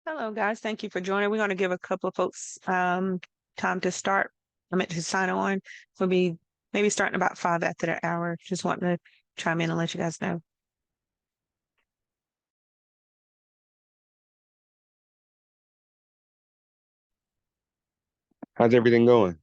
Hello, guys. Thank you for joining. We're going to give a couple of folks time to start. I meant to sign on. We'll be maybe starting about 5 after the hour. Just wanting to chime in and let you guys know. How's everything going?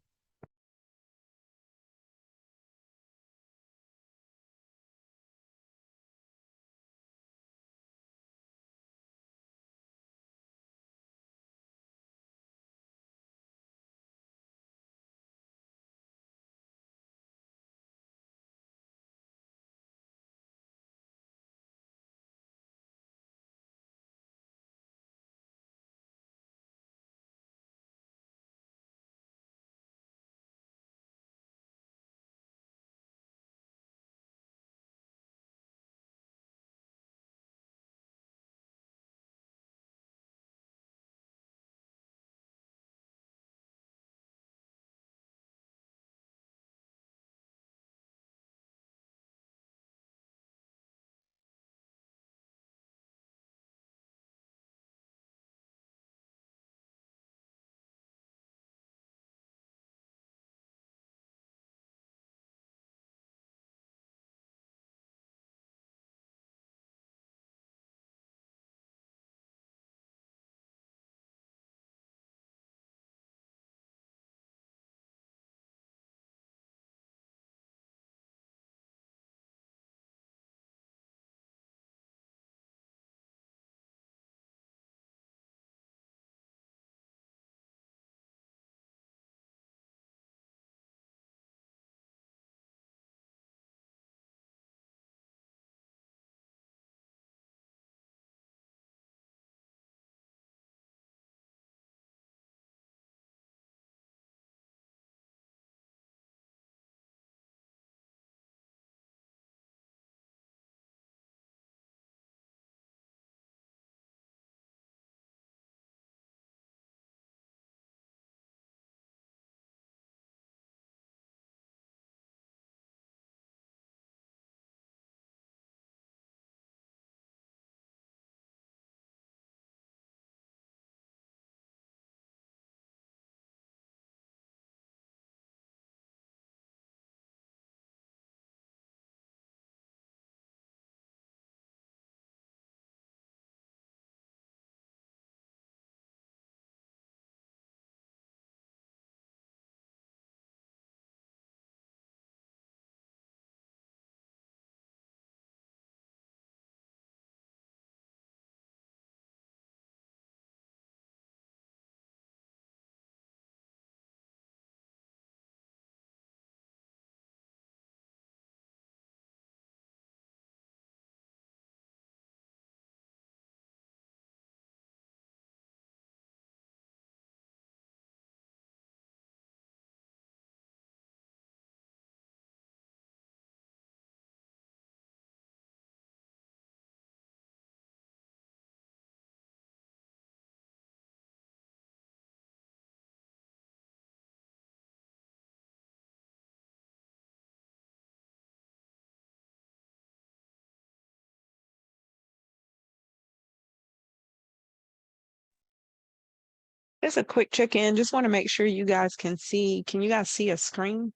Just a quick check-in. Just want to make sure you guys can see. Can you guys see a screen,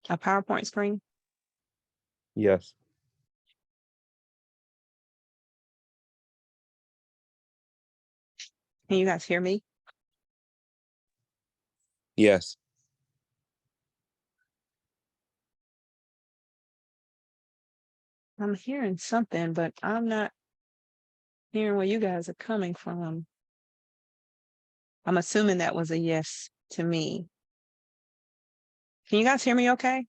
a PowerPoint screen? Yes. Can you guys hear me? Yes. I'm hearing something, but I'm not hearing where you guys are coming from. I'm assuming that was a yes to me. Can you guys hear me okay?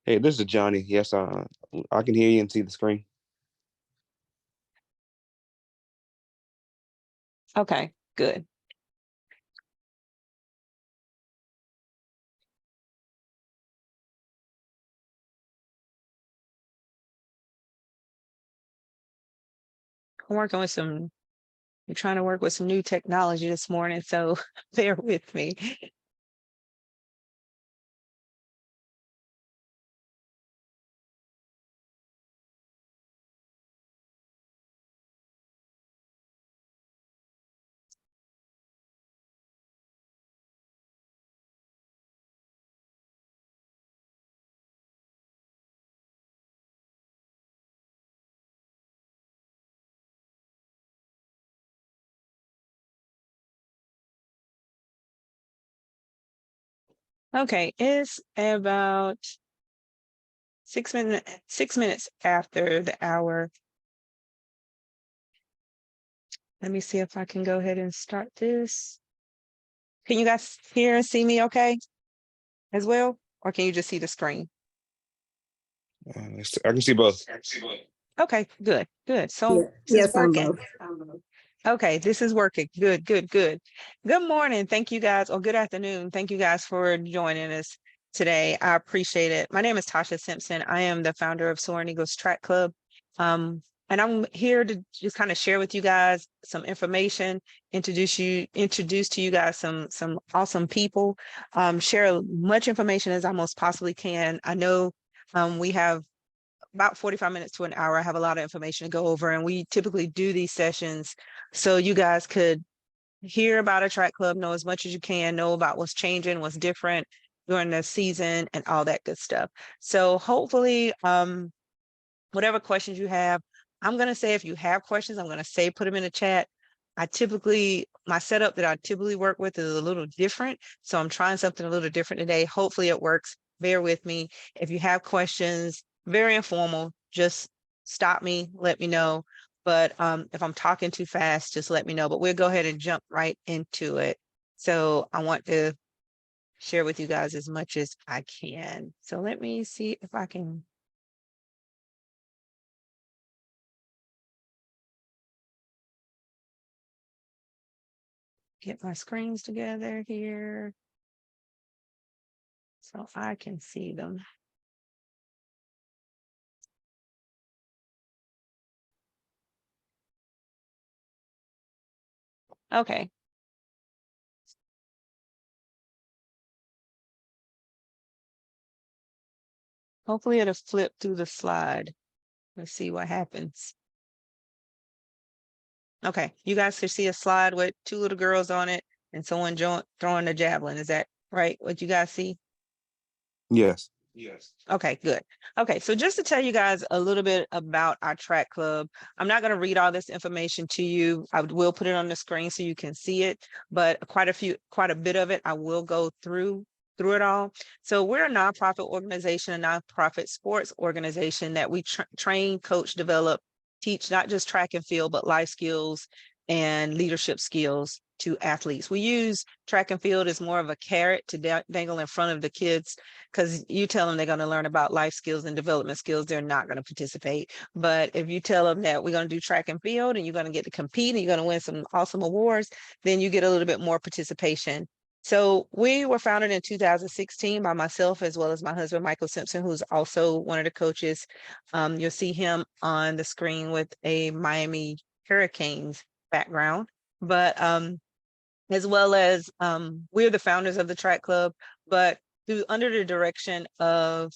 Hey, this is Johnny. Yes, I can hear you and see the screen. Okay, good. I'm working with some We're trying to work with some new technology this morning, so bear with me. Okay, it's about 6 minutes after the hour. Let me see if I can go ahead and start this. Can you guys hear and see me okay as well? Or can you just see the screen? I can see both. Okay, good, good. So Yeah. this is Yes, on working. both. Okay, this is working. Good, good, good. Good morning. Thank you guys, or good afternoon. Thank you guys for joining us today. I appreciate it. My name is Tasha Simpson. I am the founder of Soaring Eagles Track Club. And I'm here to just kind of share with you guys some information, introduce to you guys some awesome people, share as much information as I most possibly can. I know we have about 45 minutes to an hour. I have a lot of information to go over, and we typically do these sessions so you guys could hear about a track club, know as much as you can, know about what's changing, what's different during the season, and all that good stuff. So hopefully, whatever questions you have, I'm going to say if you have questions, I'm going to say put them in the chat. My setup that I typically work with is a little different. So I'm trying something a little different today. Hopefully it works. Bear with me. If you have questions, very informal, just stop me, let me know. But if I'm talking too fast, just let me know. But we'll go ahead and jump right into it. So I want to share with you guys as much as I can. So let me see if I can get my screens together here so I can see them. Okay. Hopefully it'll flip through the slide. Let's see what happens. Okay, you guys can see a slide with two little girls on it and someone throwing a javelin. Is that right? What you guys see? Yes. Okay, good. Okay, so just to tell you guys a little bit about our track club, I'm not going to read all this information to you. I will put it on the screen so you can see it, but quite a bit of it, I will go through it all. So we're a nonprofit organization, a nonprofit sports organization that we train, coach, develop, teach not just track and field, but life skills and leadership skills to athletes. We use track and field as more of a carrot to dangle in front of the kids, because you tell them they're going to learn about life skills and development skills, they're not going to participate. But if you tell them that we're going to do track and field and you're going to get to compete and you're going to win some awesome awards, then you get a little bit more participation. So we were founded in 2016 by myself as well as my husband, Michael Simpson, who's also one of the coaches. You'll see him on the screen with a Miami Hurricanes background. But as well as we're the founders of the track club, but under the direction of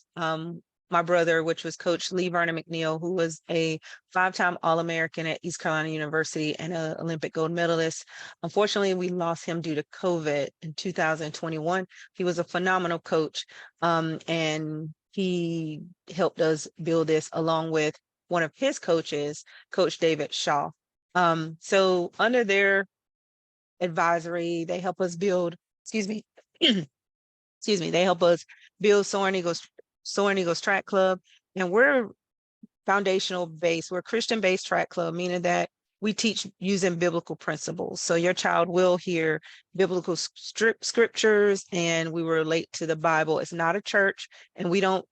my brother, which was Coach Lee Vernon McNeil, who was a 5-time All-American at East Carolina University and an Olympic gold medalist. Unfortunately, we lost him due to COVID in 2021. He was a phenomenal coach, and he helped us build this along with one of his coaches, Coach David Shaw. So under their advisory, they help us build, excuse me, excuse me, they help us build Soaring Eagles Track Club. And we're foundational based, we're Christian based track club, meaning that we teach using biblical principles. So your child will hear biblical scriptures and we relate to the Bible. It's not a church and we don't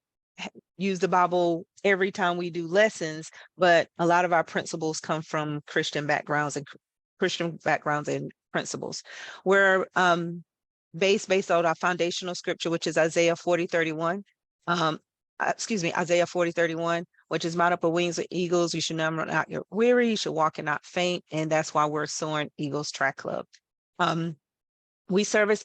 use the Bible every time we do lessons, but a lot of our principles come from Christian backgrounds and principles. We're based on our foundational scripture, which is Isaiah 40:31. Isaiah 40:31, which is mount up with wings of eagles. You should never run out you're weary, you should walk and not faint. And that's why we're Soaring Eagles Track Club. We service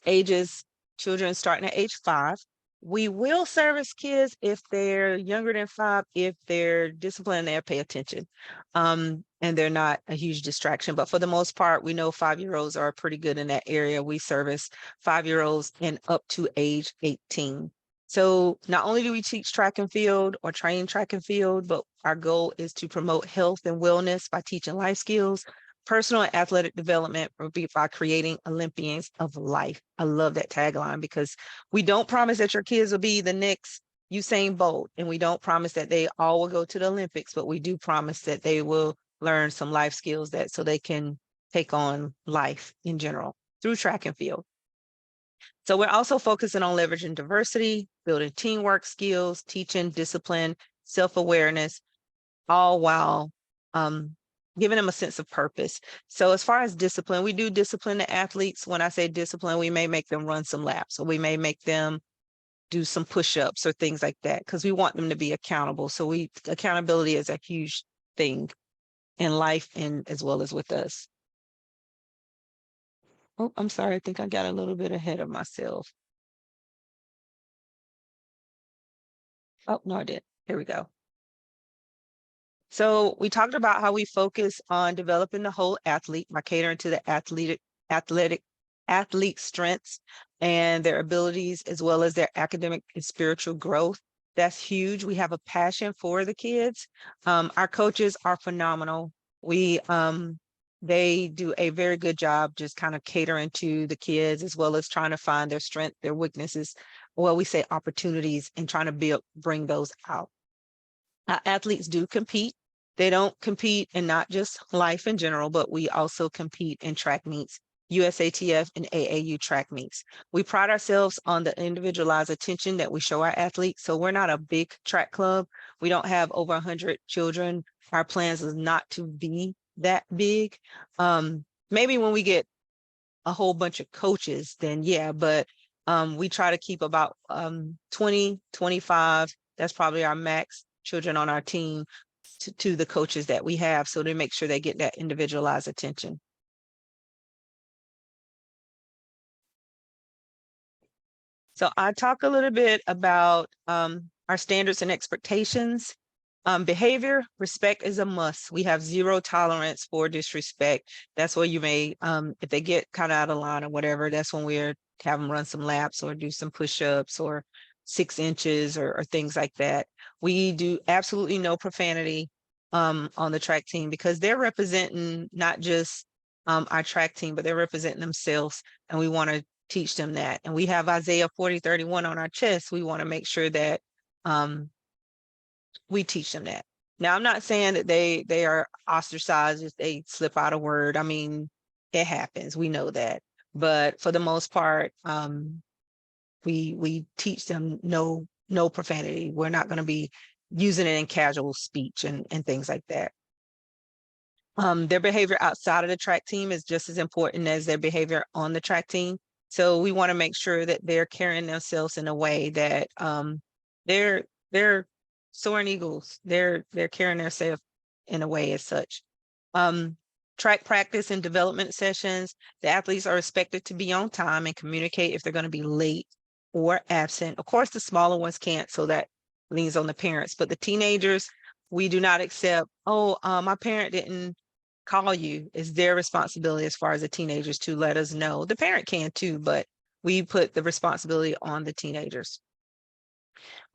children starting at age 5. We will service kids if they're younger than 5, if they're disciplined and they pay attention, and they're not a huge distraction. But for the most part, we know 5-year-olds are pretty good in that area. We service 5-year-olds and up to age 18. So not only do we teach track and field or train track and field, but our goal is to promote health and wellness by teaching life skills. personal and athletic development will be by creating Olympians of life. I love that tagline because we don't promise that your kids will be the next Usain Bolt, and we don't promise that they all will go to the Olympics, but we do promise that they will learn some life skills that so they can take on life in general through track and field. So we're also focusing on leveraging diversity, building teamwork skills, teaching discipline, self-awareness, all while giving them a sense of purpose. So as far as discipline, we do discipline the athletes. When I say discipline, we may make them run some laps, or we may make them do some push-ups or things like that, because we want them to be accountable. So accountability is a huge thing in life and as well as with us. Oh, I'm sorry. I think I got a little bit ahead of myself. Oh, no, I did. Here we go. So we talked about how we focus on developing the whole athlete by catering to the athlete strengths and their abilities, as well as their academic and spiritual growth. That's huge. We have a passion for the kids. Our coaches are phenomenal. They do a very good job just kind of catering to the kids, as well as trying to find their strength, their weaknesses. Well, we say opportunities, and trying to bring those out. Athletes do compete. They don't compete in not just life in general, but we also compete in track meets, USATF and AAU track meets. We pride ourselves on the individualized attention that we show our athletes. So we're not a big track club. We don't have over 100 children. Our plans is not to be that big. Maybe when we get a whole bunch of coaches, then yeah, but we try to keep about 20, 25. That's probably our max children on our team to the coaches that we have, so to make sure they get that individualized attention. So I talk a little bit about our standards and expectations. Behavior, respect is a must. We have zero tolerance for disrespect. That's where you may, if they get kind of out of line or whatever, that's when we're have them run some laps or do some push-ups or 6 inches or things like that. We do absolutely no profanity on the track team, because they're representing not just our track team, but they're representing themselves, and we want to teach them that. And we have Isaiah 40:31 on our chest. We want to make sure that we teach them that. Now, I'm not saying that they are ostracized if they slip out a word. I mean, it happens. We know that. But for the most part, we teach them no profanity. We're not going to be using it in casual speech and things like that. Their behavior outside of the track team is just as important as their behavior on the track team. So we want to make sure that they're carrying themselves in a way that they're soaring eagles. They're carrying themselves in a way as such. Track practice and development sessions, the athletes are expected to be on time and communicate if they're going to be late or absent. Of course, the smaller ones can't, so that leans on the parents. But the teenagers, we do not accept, my parent didn't call you. It's their responsibility as far as the teenagers to let us know. The parent can too, but we put the responsibility on the teenagers.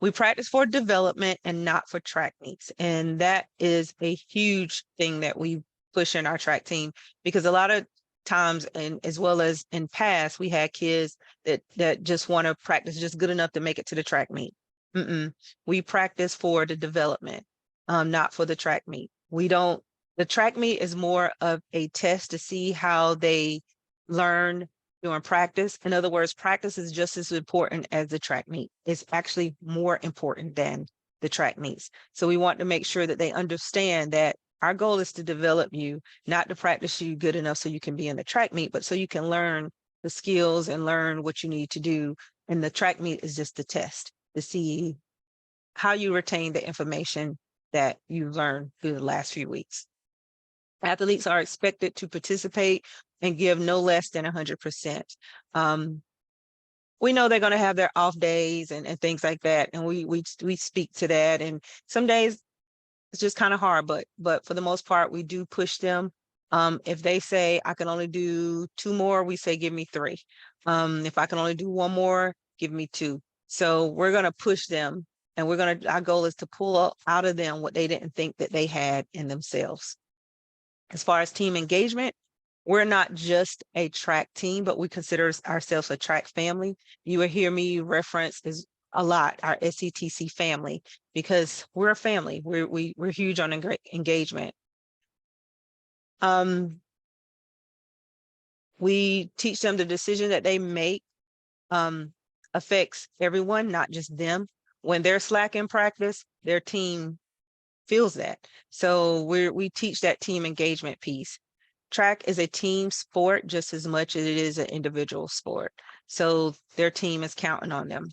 We practice for development and not for track meets. And that is a huge thing that we push in our track team, because a lot of times, and as well as in past, we had kids that just want to practice just good enough to make it to the track meet. We practice for the development, not for the track meet. The track meet is more of a test to see how they learn during practice. In other words, practice is just as important as the track meet. It's actually more important than the track meets. So we want to make sure that they understand that our goal is to develop you, not to practice you good enough so you can be in the track meet, but so you can learn the skills and learn what you need to do. And the track meet is just the test to see how you retain the information that you learned through the last few weeks. Athletes are expected to participate and give no less than 100%. We know they're going to have their off days and things like that, and we speak to that. And some days it's just kind of hard, but for the most part, we do push them. If they say I can only do 2 more, we say give me 3. If I can only do 1 more, give me 2. So we're going to push them, and our goal is to pull out of them what they didn't think that they had in themselves. As far as team engagement, we're not just a track team, but we consider ourselves a track family. You will hear me reference is a lot our SCTC family because we're a family. We're huge on engagement. We teach them the decision that they make affects everyone, not just them. When they're slack in practice, their team feels that. So we teach that team engagement piece. Track is a team sport just as much as it is an individual sport. So their team is counting on them.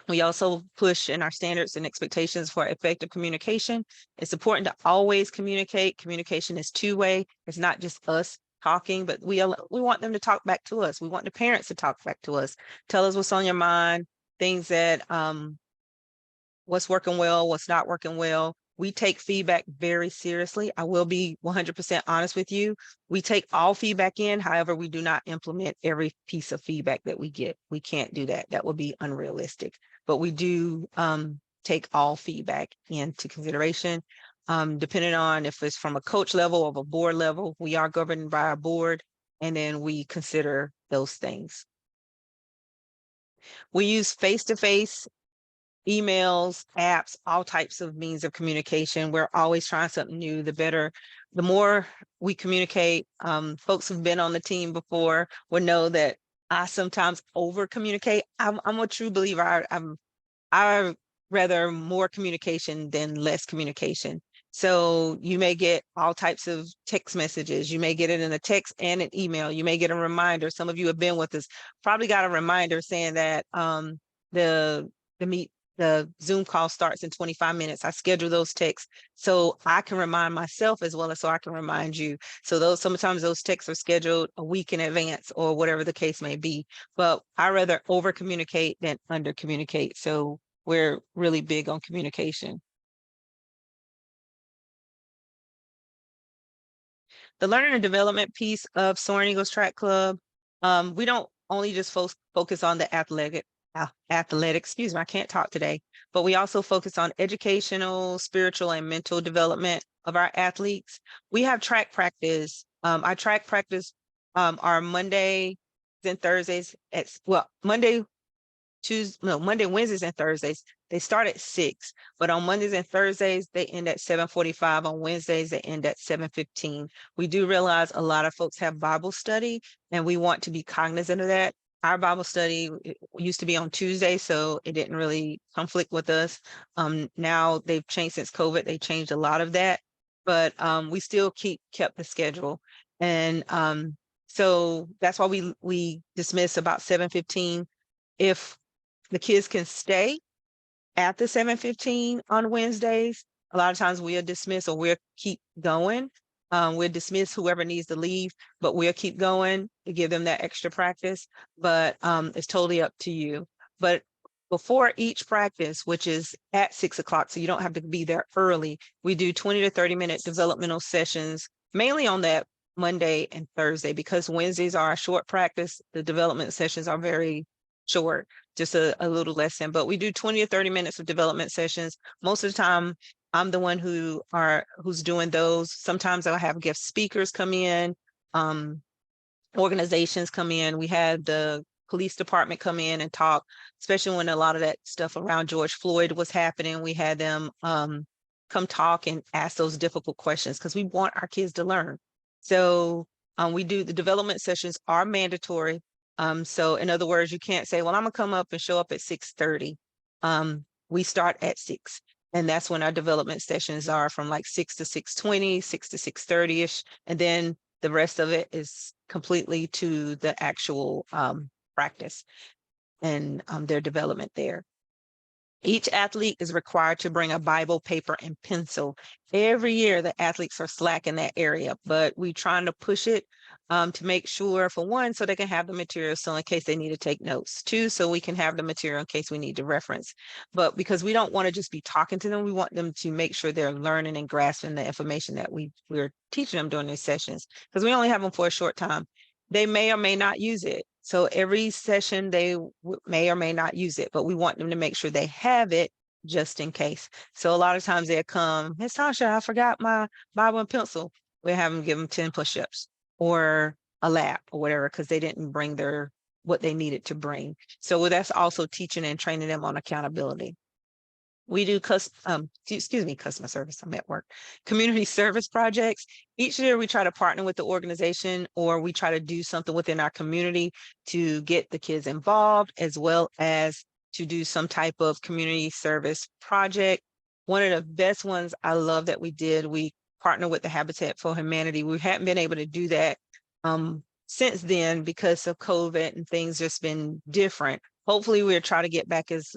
We also push in our standards and expectations for effective communication. It's important to always communicate. Communication is two-way. It's not just us talking, but we want them to talk back to us. We want the parents to talk back to us. Tell us what's on your mind, things that what's working well, what's not working well. We take feedback very seriously. I will be 100% honest with you. We take all feedback in. However, we do not implement every piece of feedback that we get. We can't do that. That would be unrealistic. But we do take all feedback into consideration. Depending on if it's from a coach level or a board level, we are governed by our board, and then we consider those things. We use face-to-face emails, apps, all types of means of communication. We're always trying something new. The more we communicate. Folks who've been on the team before will know that I sometimes over communicate. I'm a true believer. I rather more communication than less communication. So you may get all types of text messages. You may get it in a text and an email. You may get a reminder. Some of you have been with us, probably got a reminder saying that the Zoom call starts in 25 minutes. I schedule those texts so I can remind myself as well as so I can remind you. So sometimes those texts are scheduled a week in advance or whatever the case may be. But I rather over communicate than under communicate. So we're really big on communication. The learning and development piece of Soaring Eagles Track Club, we don't only just focus on the athletic, excuse me, I can't talk today, but we also focus on educational, spiritual, and mental development of our athletes. We have track practice. Our track practice are Monday and Thursdays Monday, Wednesdays, and Thursdays. They start at 6, but on Mondays and Thursdays, they end at 7:45. On Wednesdays, they end at 7:15. We do realize a lot of folks have Bible study, and we want to be cognizant of that. Our Bible study used to be on Tuesday, so it didn't really conflict with us. Now they've changed since COVID. They changed a lot of that, but we still kept the schedule. And so that's why we dismiss about 7:15. If the kids can stay at the 7:15 on Wednesdays, a lot of times we'll dismiss or we'll keep going. We'll dismiss whoever needs to leave, but we'll keep going to give them that extra practice. But it's totally up to you. But before each practice, which is at 6 o'clock, so you don't have to be there early, we do 20 to 30-minute developmental sessions, mainly on that Monday and Thursday, because Wednesdays are a short practice. The development sessions are very short, just a little lesson, but we do 20 or 30 minutes of development sessions. Most of the time, I'm the one who's doing those. Sometimes I'll have guest speakers come in, organizations come in. We had the police department come in and talk, especially when a lot of that stuff around George Floyd was happening. We had them come talk and ask those difficult questions because we want our kids to learn. So we do the development sessions are mandatory. So in other words, you can't say, well, I'm gonna come up and show up at 6:30. We start at 6, and that's when our development sessions are from like 6 to 6:20, 6 to 6:30-ish. And then the rest of it is completely to the actual practice and their development there. Each athlete is required to bring a Bible, paper, and pencil. Every year, the athletes are slack in that area, but we're trying to push it to make sure, for one, so they can have the material, so in case they need to take notes. Two, so we can have the material in case we need to reference. But because we don't want to just be talking to them, we want them to make sure they're learning and grasping the information that we're teaching them during these sessions, because we only have them for a short time. They may or may not use it. So every session they may or may not use it, but we want them to make sure they have it just in case. So a lot of times they'll come, Miss Tasha, I forgot my Bible and pencil. We have them give them 10 push-ups or a lap or whatever, because they didn't bring what they needed to bring. So that's also teaching and training them on accountability. We do customer service. I'm at work. Community service projects. Each year we try to partner with the organization, or we try to do something within our community to get the kids involved, as well as to do some type of community service project. One of the best ones I love that we did, we partnered with the Habitat for Humanity. We hadn't been able to do that since then because of COVID and things just been different. Hopefully we'll try to get back as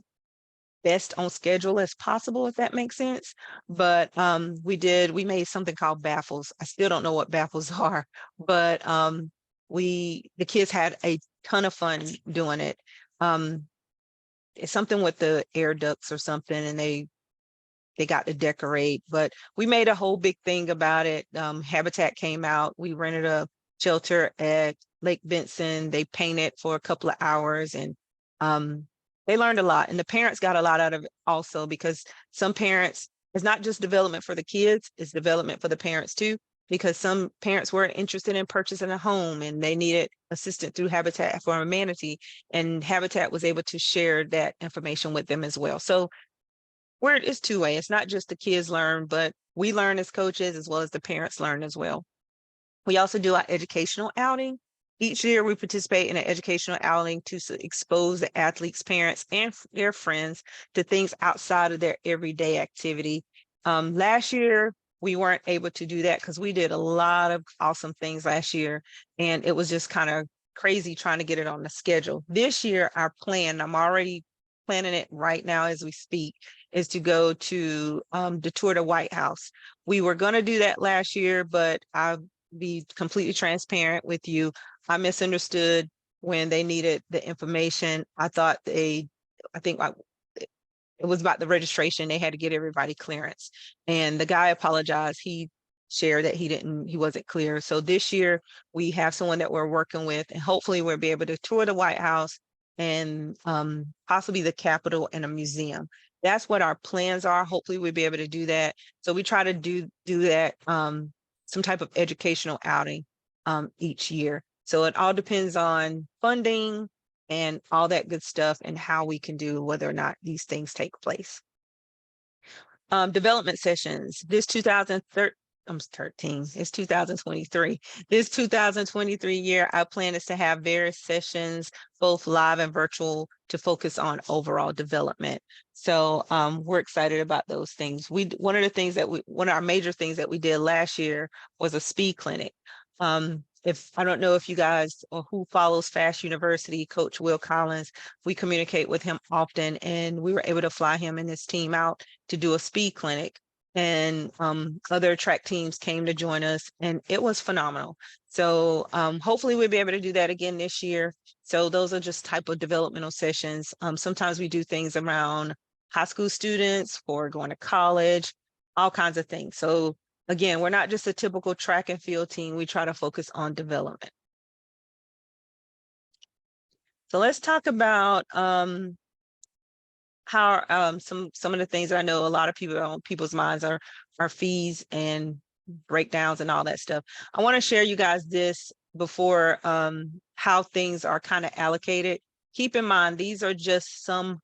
best on schedule as possible, if that makes sense. But we made something called baffles. I still don't know what baffles are, but the kids had a ton of fun doing it. It's something with the air ducts or something, and they got to decorate, but we made a whole big thing about it. Habitat came out, we rented a shelter at Lake Benson. They painted for a couple of hours, and they learned a lot, and the parents got a lot out of it also, because some parents, it's not just development for the kids, it's development for the parents too, because some parents were interested in purchasing a home and they needed assistance through Habitat for Humanity, and Habitat was able to share that information with them as well. So where it's two-way, it's not just the kids learn, but we learn as coaches as well as the parents learn as well. We also do our educational outing. Each year we participate in an educational outing to expose the athletes, parents, and their friends to things outside of their everyday activity. Last year, we weren't able to do that because we did a lot of awesome things last year, and it was just kind of crazy trying to get it on the schedule. This year, our plan, I'm already planning it right now as we speak, is to go to the tour to White House. We were going to do that last year, but I'll be completely transparent with you. I misunderstood when they needed the information. I think it was about the registration. They had to get everybody clearance. And the guy apologized. He shared that he wasn't clear. So this year we have someone that we're working with, and hopefully we'll be able to tour the White House and possibly the Capitol and a museum. That's what our plans are. Hopefully we'll be able to do that. So we try to do that, some type of educational outing each year. So it all depends on funding and all that good stuff, and how we can do whether or not these things take place. Development sessions. This 2013, it's 2023. This 2023 year, our plan is to have various sessions, both live and virtual, to focus on overall development. So we're excited about those things. One of our major things that we did last year was a speed clinic. I don't know if you guys or who follows Fast University, Coach Will Collins, we communicate with him often, and we were able to fly him and his team out to do a speed clinic. And other track teams came to join us, and it was phenomenal. So hopefully we'll be able to do that again this year. So those are just type of developmental sessions. Sometimes we do things around high school students for going to college, all kinds of things. So again, we're not just a typical track and field team. We try to focus on development. So let's talk about how some of the things that I know a lot of people on people's minds are fees and breakdowns and all that stuff. I want to share you guys this before how things are kind of allocated. Keep in mind, these are just some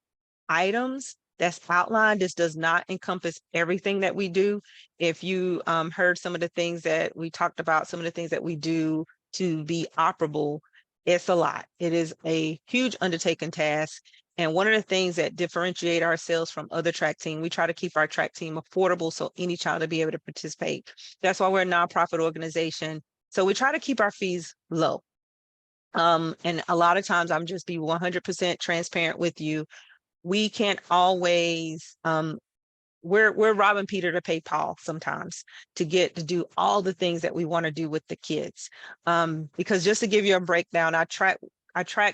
items that's outlined. This does not encompass everything that we do. If you heard some of the things that we talked about, some of the things that we do to be operable, it's a lot. It is a huge undertaking task. And one of the things that differentiate ourselves from other track teams, we try to keep our track team affordable so any child will be able to participate. That's why we're a nonprofit organization. So we try to keep our fees low. And a lot of times I'm just be 100% transparent with you. We can't always, we're robbing Peter to pay Paul sometimes to get to do all the things that we want to do with the kids. Because just to give you a breakdown, our track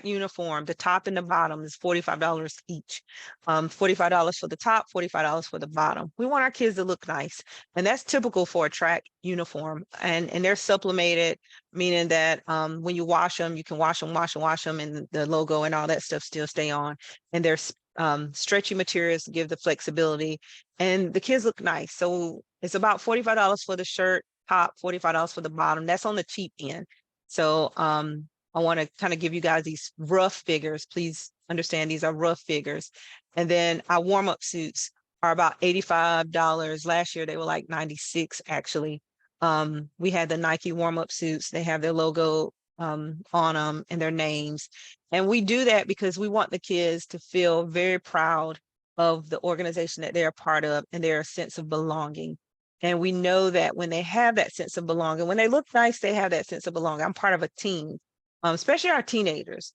uniform, the top and the bottom is $45 each. $45 for the top, $45 for the bottom. We want our kids to look nice. And that's typical for a track uniform. And they're sublimated, meaning that when you wash them, you can wash them, and the logo and all that stuff still stay on. And there's stretchy materials to give the flexibility, and the kids look nice. So it's about $45 for the shirt, top, $45 for the bottom. That's on the cheap end. So I want to kind of give you guys these rough figures. Please understand these are rough figures. And then our warm-up suits are about $85. Last year they were like 96 actually. We had the Nike warm-up suits. They have their logo on them and their names. And we do that because we want the kids to feel very proud of the organization that they're a part of and their sense of belonging. And we know that when they have that sense of belonging, when they look nice, they have that sense of belonging. I'm part of a team, especially our teenagers.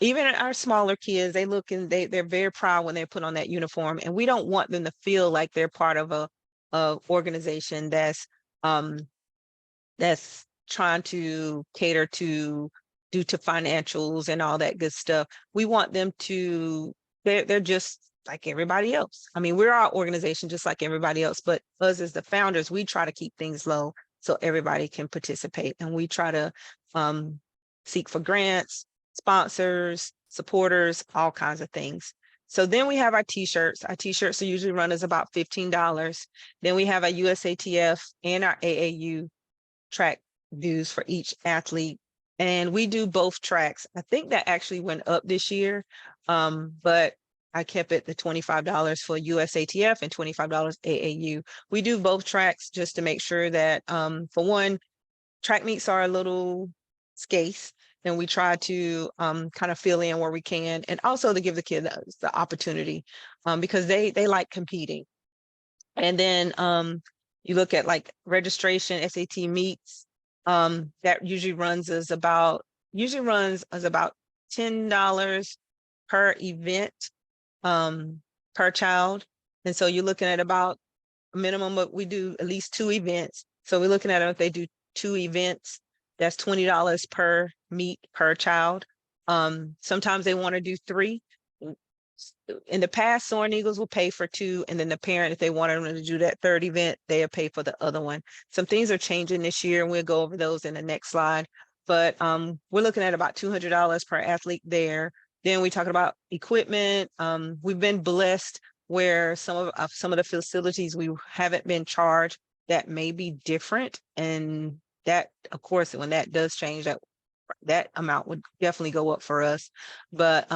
Even our smaller kids, they look and they're very proud when they put on that uniform. And we don't want them to feel like they're part of a organization that's trying to cater to due to financials and all that good stuff. We want them to, they're just like everybody else. I mean, we're our organization just like everybody else, but us as the founders, we try to keep things low so everybody can participate. And we try to seek for grants, sponsors, supporters, all kinds of things. So then we have our t-shirts. Our t-shirts are usually run as about $15. Then we have our USATF and our AAU track dues for each athlete. And we do both tracks. I think that actually went up this year, but I kept it the $25 for USATF and $25 AAU. We do both tracks just to make sure that, for one, track meets are a little scarce, and we try to kind of fill in where we can, and also to give the kids the opportunity because they like competing. And then you look at like registration, SAT meets, that usually runs us about $10 per event per child. And so you're looking at about a minimum, but we do at least 2 events. So we're looking at if they do 2 events, that's $20 per meet per child. Sometimes they want to do 3. In the past, Soaring Eagles will pay for 2, and then the parent, if they wanted them to do that 3rd event, they'll pay for the other one. Some things are changing this year, and we'll go over those in the next slide. But we're looking at about $200 per athlete there. Then we talk about equipment. We've been blessed where some of the facilities we haven't been charged that may be different, and that, of course, when that does change, that amount would definitely go up for us. But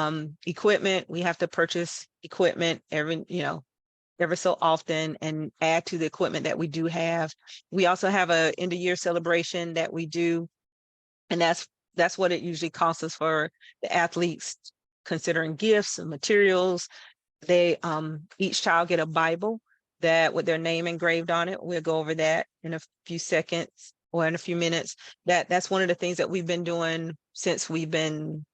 equipment, we have to purchase equipment every so often and add to the equipment that we do have. We also have a end of year celebration that we do, and that's what it usually costs us for the athletes, considering gifts and materials. They each child get a Bible that with their name engraved on it. We'll go over that in a few seconds or in a few minutes. That's one of the things that we've been doing since we've been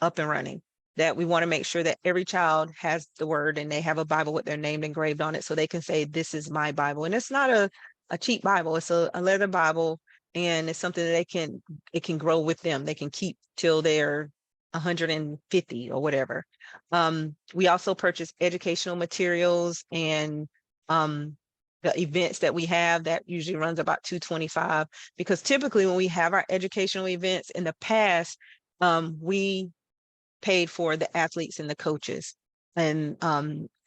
up and running, that we want to make sure that every child has the word and they have a Bible with their name engraved on it so they can say, this is my Bible. And it's not a cheap Bible. It's a leather Bible, and it's something that it can grow with them. They can keep till they're 150 or whatever. We also purchase educational materials and the events that we have, that usually runs about $225, because typically when we have our educational events in the past, we paid for the athletes and the coaches, and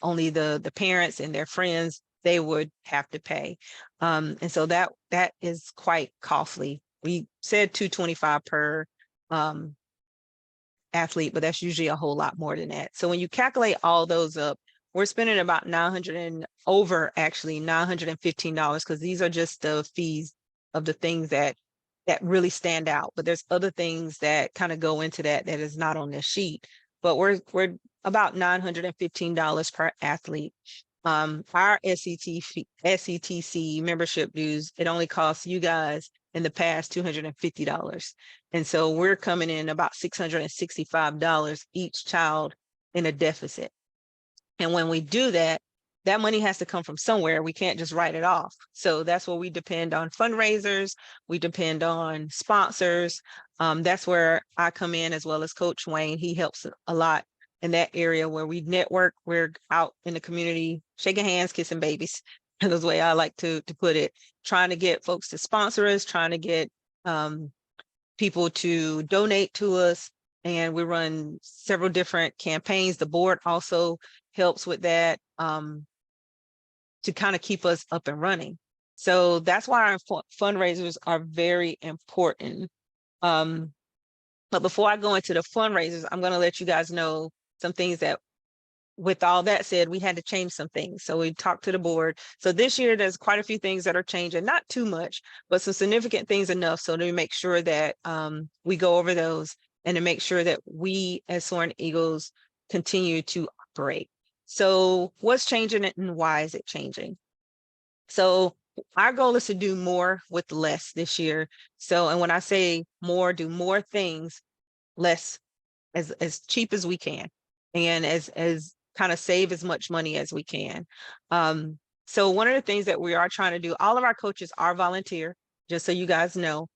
only the parents and their friends, they would have to pay. And so that is quite costly. We said $225 per athlete, but that's usually a whole lot more than that. So when you calculate all those up, we're spending about $915, because these are just the fees of the things that really stand out. But there's other things that kind of go into that is not on this sheet. But we're about $915 per athlete. Our SETC membership dues, it only costs you guys in the past $250. And so we're coming in about $665 each child in a deficit. And when we do that, that money has to come from somewhere. We can't just write it off. So that's where we depend on fundraisers. We depend on sponsors. That's where I come in, as well as Coach Wayne. He helps a lot in that area where we network. We're out in the community, shaking hands, kissing babies. That's the way I like to put it. Trying to get folks to sponsor us, trying to get people to donate to us. And we run several different campaigns. The board also helps with that to kind of keep us up and running. So that's why our fundraisers are very important. But before I go into the fundraisers, I'm going to let you guys know some things that, with all that said, we had to change some things. So we talked to the board. So this year, there's quite a few things that are changing, not too much, but some significant things enough. So to make sure that we go over those and to make sure that we as Soaring Eagles continue to operate. So what's changing and why is it changing? So our goal is to do more with less this year. So, and when I say more, do more things, less, as cheap as we can, and as kind of save as much money as we can. So one of the things that we are trying to do, all of our coaches are volunteer, just so you guys know.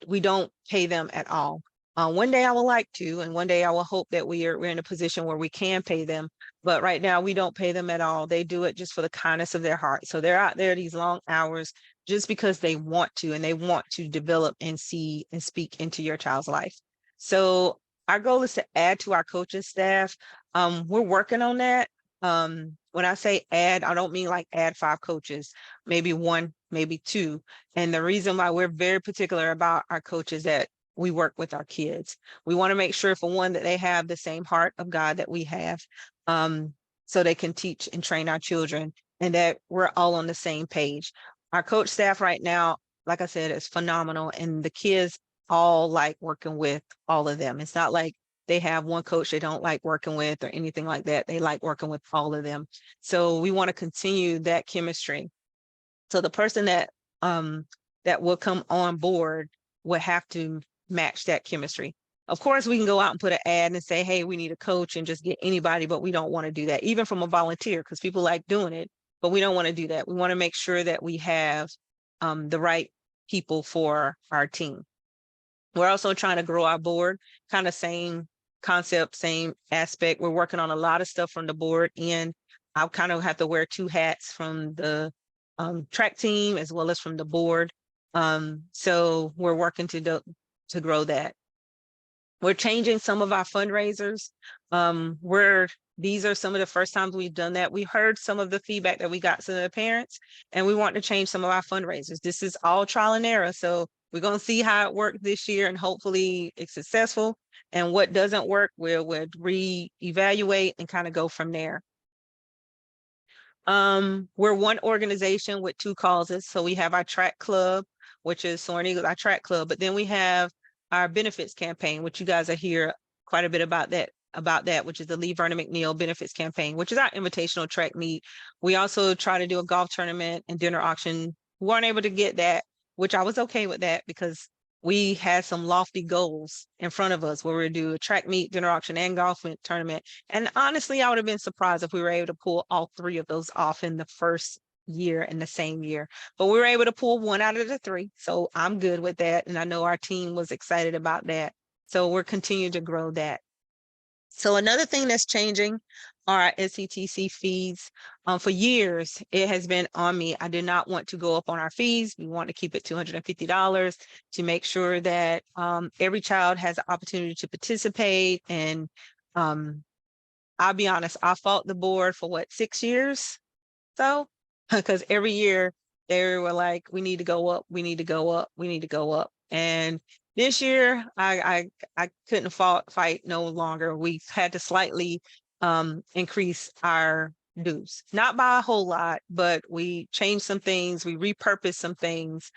We don't pay them at all. One day I would like to, and one day I will hope that we're in a position where we can pay them. But right now we don't pay them at all. They do it just for the kindness of their heart. So they're out there these long hours just because they want to, and they want to develop and see and speak into your child's life. So our goal is to add to our coaching staff. We're working on that. When I say add, I don't mean like add 5 coaches, maybe 1, maybe 2. And the reason why we're very particular about our coaches that we work with our kids. We want to make sure, for one, that they have the same heart of God that we have, so they can teach and train our children, and that we're all on the same page. Our coach staff right now, like I said, is phenomenal, and the kids all like working with all of them. It's not like they have one coach they don't like working with or anything like that. They like working with all of them. So we want to continue that chemistry. So the person that will come on board will have to match that chemistry. Of course, we can go out and put an ad and say, hey, we need a coach, and just get anybody, but we don't want to do that, even from a volunteer, because people like doing it, but we don't want to do that. We want to make sure that we have the right people for our team. We're also trying to grow our board, kind of same concept, same aspect. We're working on a lot of stuff from the board, and I'll kind of have to wear 2 hats, from the track team as well as from the board. So we're working to grow that. We're changing some of our fundraisers. These are some of the first times we've done that. We heard some of the feedback that we got from the parents, and we want to change some of our fundraisers. This is all trial and error. So we're going to see how it worked this year, and hopefully it's successful. And what doesn't work, we'll reevaluate and kind of go from there. We're one organization with 2 causes. So we have our track club, which is Soaring Eagles, our track club, but then we have our benefits campaign, which you guys are hear quite a bit about that, which is the Lee Vernon McNeil benefits campaign, which is our invitational track meet. We also try to do a golf tournament and dinner auction. We weren't able to get that, which I was okay with that, because we had some lofty goals in front of us, where we do a track meet, dinner auction, and golf tournament. And honestly, I would have been surprised if we were able to pull all 3 of those off in the first year, in the same year. But we were able to pull 1 out of the 3. So I'm good with that. And I know our team was excited about that. So we're continuing to grow that. So another thing that's changing are our SCTC fees. For years, it has been on me. I did not want to go up on our fees. We want to keep it $250 to make sure that every child has an opportunity to participate. And I'll be honest, I fought the board for 6 years? So, because every year they were like, we need to go up, we need to go up, we need to go up. And this year I couldn't fight no longer. We had to slightly increase our dues, not by a whole lot, but we changed some things, we repurposed some things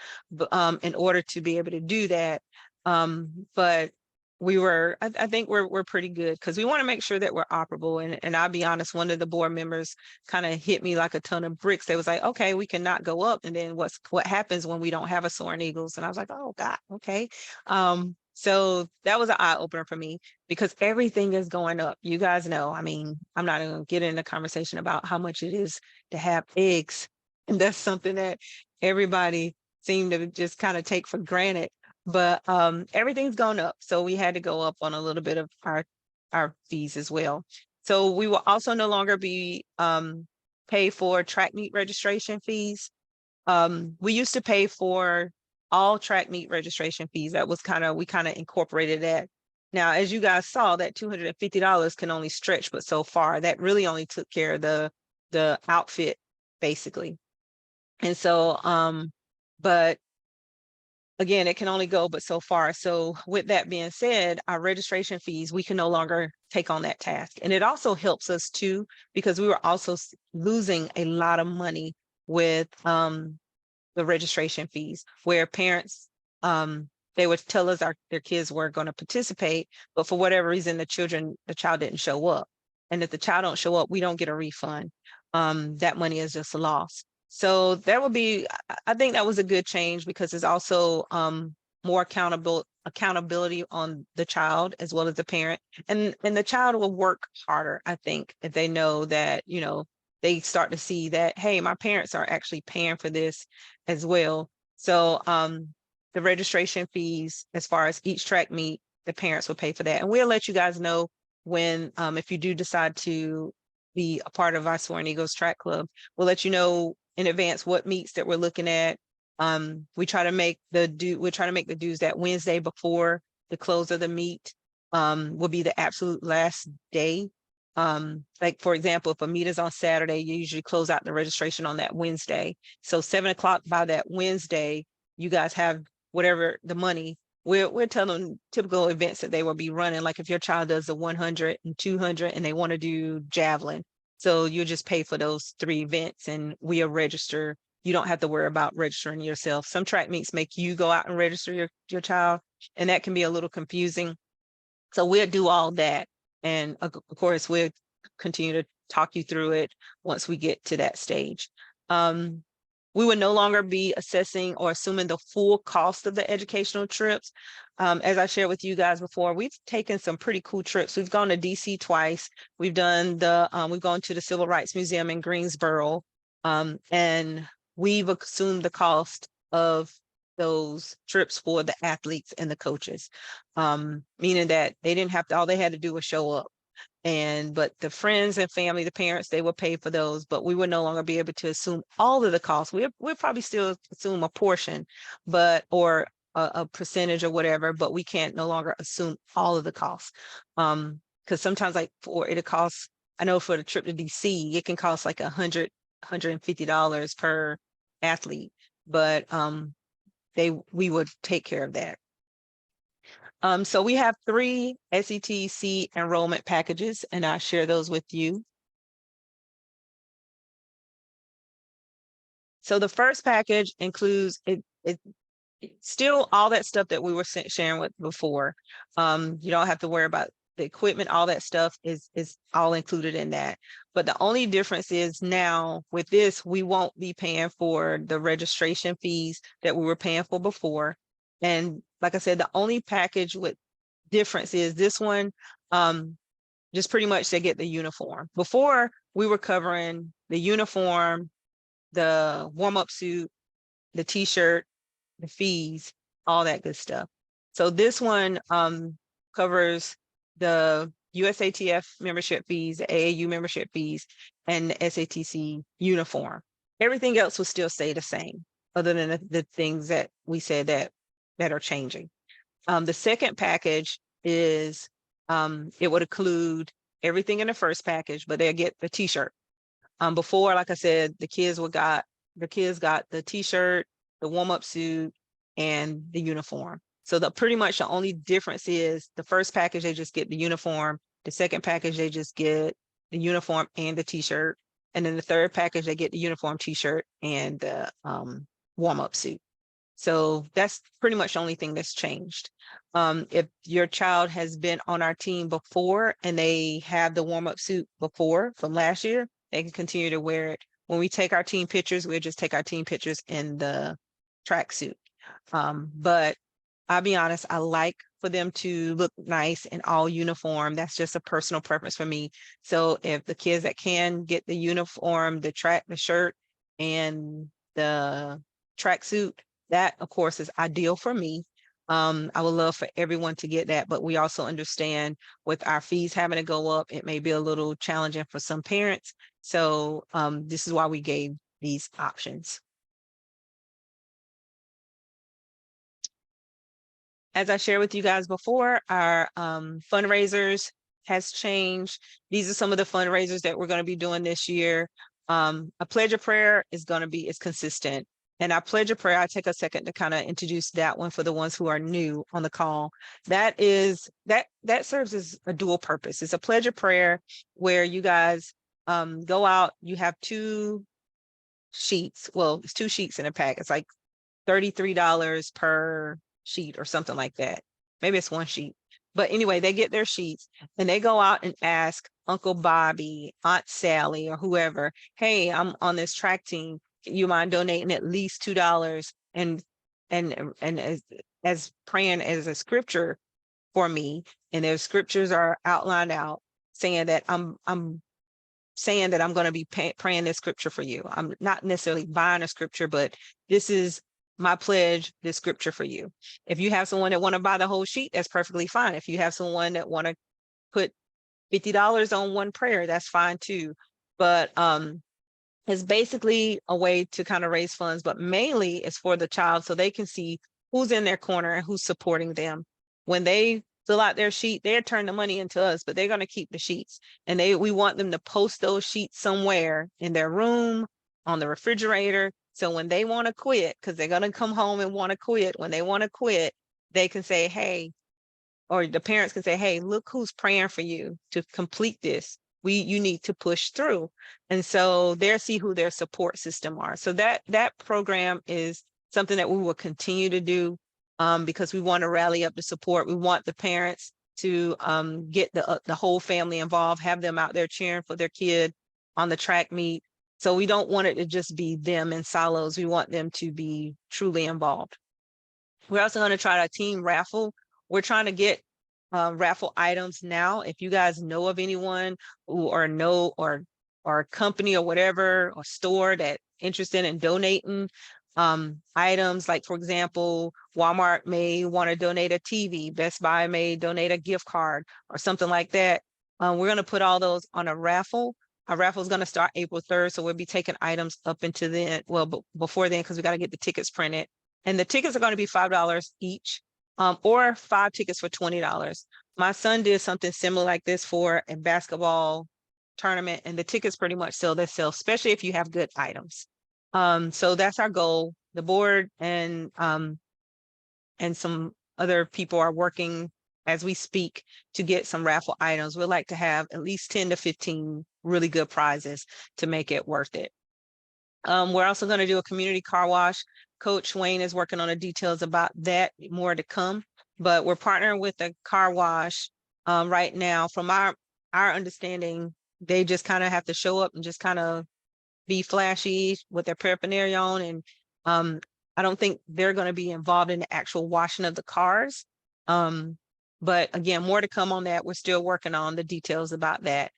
in order to be able to do that. But I think we're pretty good, because we want to make sure that we're operable. And I'll be honest, one of the board members kind of hit me like a ton of bricks. They was like, okay, we cannot go up. And then what happens when we don't have a Soaring Eagles? And I was like, oh God, okay. So that was an eye opener for me, because everything is going up. You guys know, I mean, I'm not going to get into a conversation about how much it is to have eggs. And that's something that everybody seemed to just kind of take for granted. But everything's gone up. So we had to go up on a little bit of our fees as well. So we will also no longer be pay for track meet registration fees. We used to pay for all track meet registration fees. That was we kind of incorporated that. Now, as you guys saw, that $250 can only stretch but so far. That really only took care of the outfit, basically. And so, but again, it can only go but so far. So with that being said, our registration fees, we can no longer take on that task. And it also helps us too, because we were also losing a lot of money with the registration fees, where parents, they would tell us their kids were going to participate, but for whatever reason, the child didn't show up. And if the child don't show up, we don't get a refund. That money is just lost. So that would be, I think that was a good change, because it's also more accountability on the child as well as the parent. And the child will work harder, I think, if they know that, they start to see that, hey, my parents are actually paying for this as well. So the registration fees, as far as each track meet, the parents will pay for that. And we'll let you guys know when, if you do decide to be a part of our Soaring Eagles track club, we'll let you know in advance what meets that we're looking at. We try to make the dues that Wednesday before the close of the meet will be the absolute last day. Like for example, if a meet is on Saturday, you usually close out the registration on that Wednesday. So 7 o'clock by that Wednesday, you guys have whatever the money. We're telling typical events that they will be running. Like if your child does the 100 and 200 and they want to do javelin, so you just pay for those 3 events and we'll register. You don't have to worry about registering yourself. Some track meets make you go out and register your child, and that can be a little confusing. So we'll do all that. And of course, we'll continue to talk you through it once we get to that stage. We would no longer be assessing or assuming the full cost of the educational trips. As I shared with you guys before, we've taken some pretty cool trips. We've gone to DC twice. We've gone to the Civil Rights Museum in Greensboro, and we've assumed the cost of those trips for the athletes and the coaches, meaning that they didn't have to, all they had to do was show up. But the friends and family, the parents, they will pay for those, but we would no longer be able to assume all of the costs. We'll probably still assume a portion, or a percentage or whatever, but we can't no longer assume all of the costs. Because sometimes like it'll cost, I know for the trip to DC, it can cost like $150 per athlete, but we would take care of that. So we have 3 SETC enrollment packages, and I'll share those with you. So the first package includes still all that stuff that we were sharing with before. You don't have to worry about the equipment, all that stuff is all included in that. But the only difference is now with this, we won't be paying for the registration fees that we were paying for before. And like I said, the only package with difference is this one, just pretty much they get the uniform. Before we were covering the uniform, the warm-up suit, the t-shirt, the fees, all that good stuff. So this one covers the USATF membership fees, the AAU membership fees, and the SATC uniform. Everything else will still stay the same, other than the things that we said that are changing. The second package is, it would include everything in the first package, but they'll get the t-shirt. Before, like I said, the kids got the t-shirt, the warm-up suit, and the uniform. So pretty much the only difference is the first package, they just get the uniform. The second package, they just get the uniform and the t-shirt. And then the third package, they get the uniform, t-shirt, and the warm-up suit. So that's pretty much the only thing that's changed. If your child has been on our team before and they have the warm-up suit before from last year, they can continue to wear it. When we take our team pictures, we'll just take our team pictures in the tracksuit. But I'll be honest, I like for them to look nice in all uniform. That's just a personal preference for me. So if the kids that can get the uniform, the shirt, and the tracksuit, that of course is ideal for me. I would love for everyone to get that, but we also understand with our fees having to go up, it may be a little challenging for some parents. So this is why we gave these options. As I shared with you guys before, our fundraisers has changed. These are some of the fundraisers that we're going to be doing this year. A pledge of prayer is going to be, is consistent. And our pledge of prayer, I take a second to kind of introduce that one for the ones who are new on the call. That serves as a dual purpose. It's a pledge of prayer where you guys go out, you have 2 sheets. Well, it's 2 sheets in a pack. It's like $33 per sheet or something like that. Maybe it's 1 sheet. But anyway, they get their sheets and they go out and ask Uncle Bobby, Aunt Sally, or whoever, hey, I'm on this track team. You mind donating at least $2 and as praying as a scripture for me? And their scriptures are outlined out saying that I'm saying that I'm going to be praying this scripture for you. I'm not necessarily buying a scripture, but this is my pledge, this scripture for you. If you have someone that want to buy the whole sheet, that's perfectly fine. If you have someone that want to put $50 on one prayer, that's fine too. But it's basically a way to kind of raise funds, but mainly it's for the child so they can see who's in their corner and who's supporting them. When they fill out their sheet, they're turn the money into us, but they're going to keep the sheets. And we want them to post those sheets somewhere in their room, on the refrigerator. So when they want to quit, because they're going to come home and want to quit, when they want to quit, they can say, hey, or the parents can say, hey, look who's praying for you to complete this. You need to push through. And so they'll see who their support system are. So that program is something that we will continue to do because we want to rally up the support. We want the parents to get the whole family involved, have them out there cheering for their kid on the track meet. So we don't want it to just be them in silos. We want them to be truly involved. We're also going to try a team raffle. We're trying to get raffle items now. If you guys know of anyone who or a company or whatever, or store that interested in donating items, like for example, Walmart may want to donate a TV, Best Buy may donate a gift card or something like that. We're going to put all those on a raffle. Our raffle is going to start April 3rd. So we'll be taking items up into then, well, before then, because we got to get the tickets printed. And the tickets are going to be $5 each, or 5 tickets for $20. My son did something similar like this for a basketball tournament, and the tickets pretty much sell themselves, especially if you have good items. So that's our goal. The board and some other people are working as we speak to get some raffle items. We'd like to have at least 10 to 15 really good prizes to make it worth it. We're also going to do a community car wash. Coach Wayne is working on the details about that, more to come, but we're partnering with a car wash right now. From our understanding, they just kind of have to show up and just kind of be flashy with their paraphernalia on. And I don't think they're going to be involved in the actual washing of the cars. But again, more to come on that. We're still working on the details about that.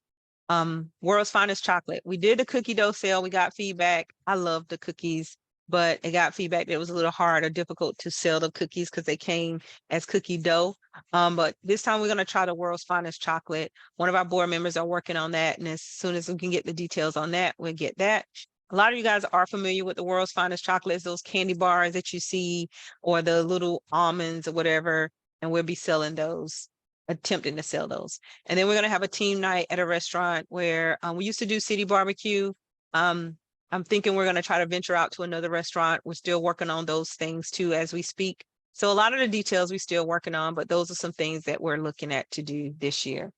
World's Finest Chocolate. We did the cookie dough sale. We got feedback. I love the cookies, but it got feedback that it was a little hard or difficult to sell the cookies because they came as cookie dough. But this time we're going to try the World's Finest Chocolate. One of our board members are working on that. And as soon as we can get the details on that, we'll get that. A lot of you guys are familiar with the World's Finest Chocolates, those candy bars that you see, or the little almonds or whatever. And we'll be selling those, attempting to sell those. And then we're going to have a team night at a restaurant where we used to do City Barbecue. I'm thinking we're going to try to venture out to another restaurant. We're still working on those things too as we speak. So a lot of the details we're still working on, but those are some things that we're looking at to do this year.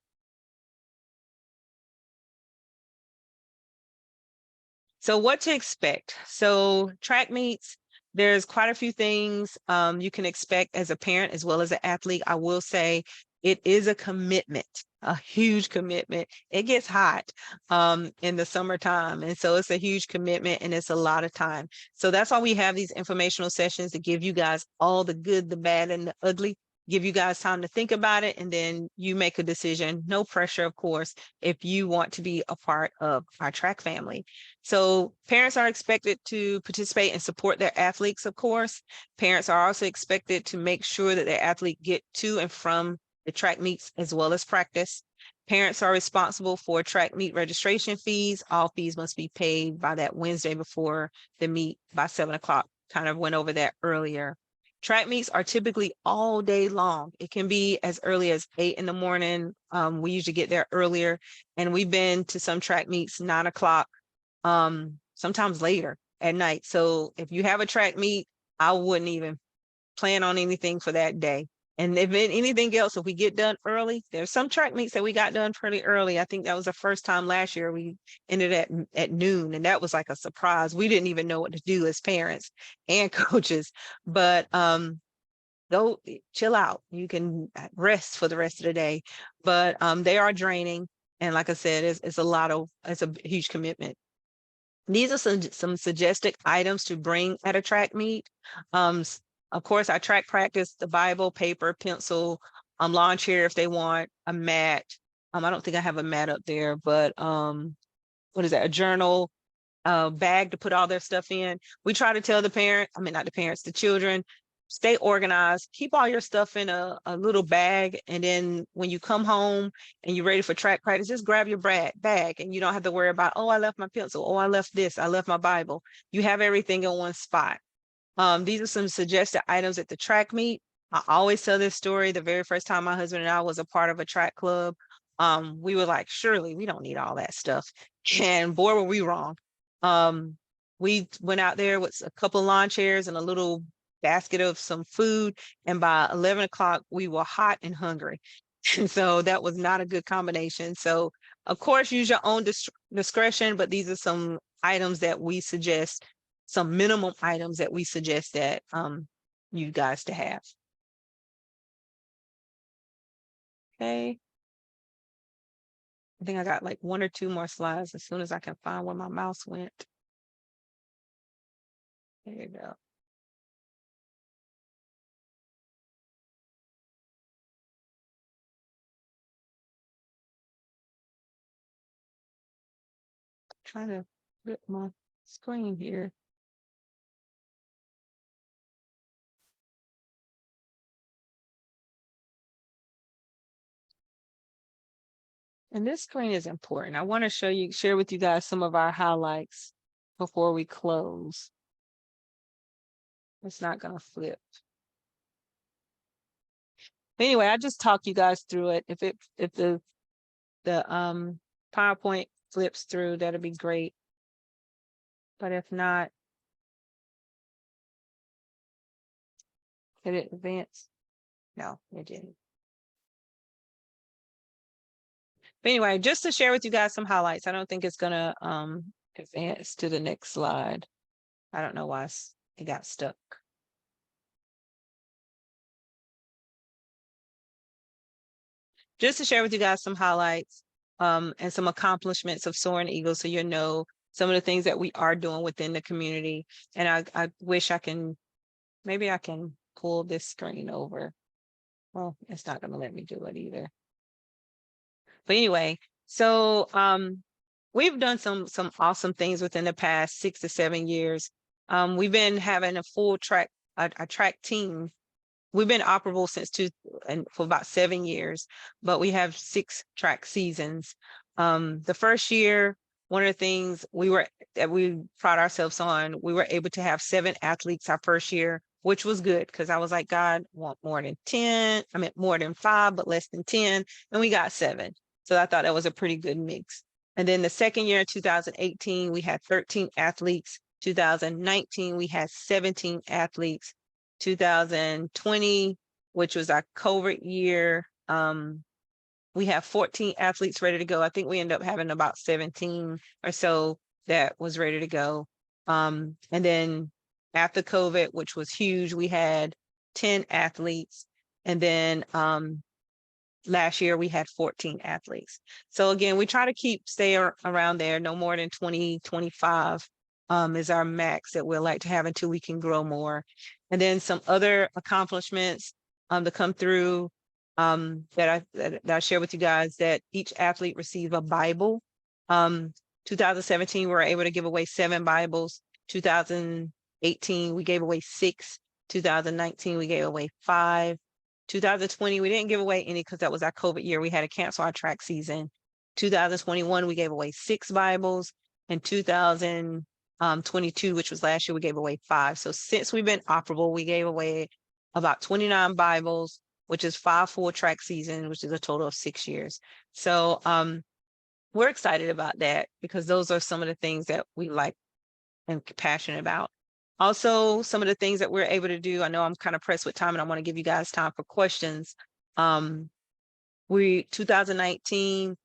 So what to expect? So track meets, there's quite a few things you can expect as a parent as well as an athlete. I will say it is a commitment, a huge commitment. It gets hot in the summertime. And so it's a huge commitment and it's a lot of time. So that's why we have these informational sessions to give you guys all the good, the bad, and the ugly, give you guys time to think about it. And then you make a decision, no pressure, of course, if you want to be a part of our track family. So parents are expected to participate and support their athletes, of course. Parents are also expected to make sure that their athlete get to and from the track meets as well as practice. Parents are responsible for track meet registration fees. All fees must be paid by that Wednesday before the meet by 7 o'clock. Kind of went over that earlier. Track meets are typically all day long. It can be as early as 8 in the morning. We usually get there earlier, and we've been to some track meets 9 o'clock, sometimes later at night. So if you have a track meet, I wouldn't even plan on anything for that day. And if anything else, if we get done early, there's some track meets that we got done pretty early. I think that was the first time last year we ended at noon, and that was like a surprise. We didn't even know what to do as parents and coaches, but go chill out. You can rest for the rest of the day, but they are draining. And like I said, it's a huge commitment. These are some suggested items to bring at a track meet. Of course, our track practice, the Bible, paper, pencil, lawn chair if they want, a mat. I don't think I have a mat up there, but what is that? A journal, bag to put all their stuff in. We try to tell the parent, I mean, not the parents, the children, stay organized, keep all your stuff in a little bag. And then when you come home and you're ready for track practice, just grab your bag and you don't have to worry about, oh, I left my pencil. Oh, I left this. I left my Bible. You have everything in one spot. These are some suggested items at the track meet. I always tell this story. The very first time my husband and I was a part of a track club, we were like, surely we don't need all that stuff. And boy, were we wrong. We went out there with a couple lawn chairs and a little basket of some food. And by 11 o'clock, we were hot and hungry. And so that was not a good combination. So of course, use your own discretion, but these are some items that we suggest, some minimum items that we suggest that you guys to have. Okay. I think I got like 1 or 2 more slides as soon as I can find where my mouse went. There you go. Trying to flip my screen here. And this screen is important. I want to share with you guys some of our highlights before we close. It's not going to flip. Anyway, I just talk you guys through it. If the PowerPoint flips through, that'll be great. But if not, did it advance? No, it didn't. But anyway, just to share with you guys some highlights. I don't think it's gonna advance to the next slide. I don't know why it got stuck. Just to share with you guys some highlights and some accomplishments of Soaring Eagle, so you know some of the things that we are doing within the community. And I wish maybe I can pull this screen over. Well, it's not going to let me do it either. But anyway, so we've done some awesome things within the past 6 to 7 years. We've been having a full track team. We've been operable for about 7 years, but we have 6 track seasons. The first year, one of the things that we pride ourselves on, we were able to have 7 athletes our first year, which was good because I was like, God, I want more than 10. I meant more than 5, but less than 10. And we got 7. So I thought that was a pretty good mix. And then the second year, 2018, we had 13 athletes. 2019, we had 17 athletes. 2020, which was our COVID year, we have 14 athletes ready to go. I think we ended up having about 17 or so that was ready to go. And then after COVID, which was huge, we had 10 athletes. And then last year we had 14 athletes. So again, we try to stay around there, no more than 20, 25 is our max that we'd like to have until we can grow more. And then some other accomplishments to come through that I share with you guys, that each athlete received a Bible. 2017, we were able to give away 7 Bibles. 2018, we gave away 6. 2019, we gave away 5. 2020, we didn't give away any because that was our COVID year. We had to cancel our track season. 2021, we gave away 6 Bibles. And 2022, which was last year, we gave away 5. So since we've been operable, we gave away about 29 Bibles, which is 5 full track seasons, which is a total of 6 years. So we're excited about that because those are some of the things that we like and passionate about. Also, some of the things that we're able to do, I know I'm kind of pressed with time and I want to give you guys time for questions. 2019,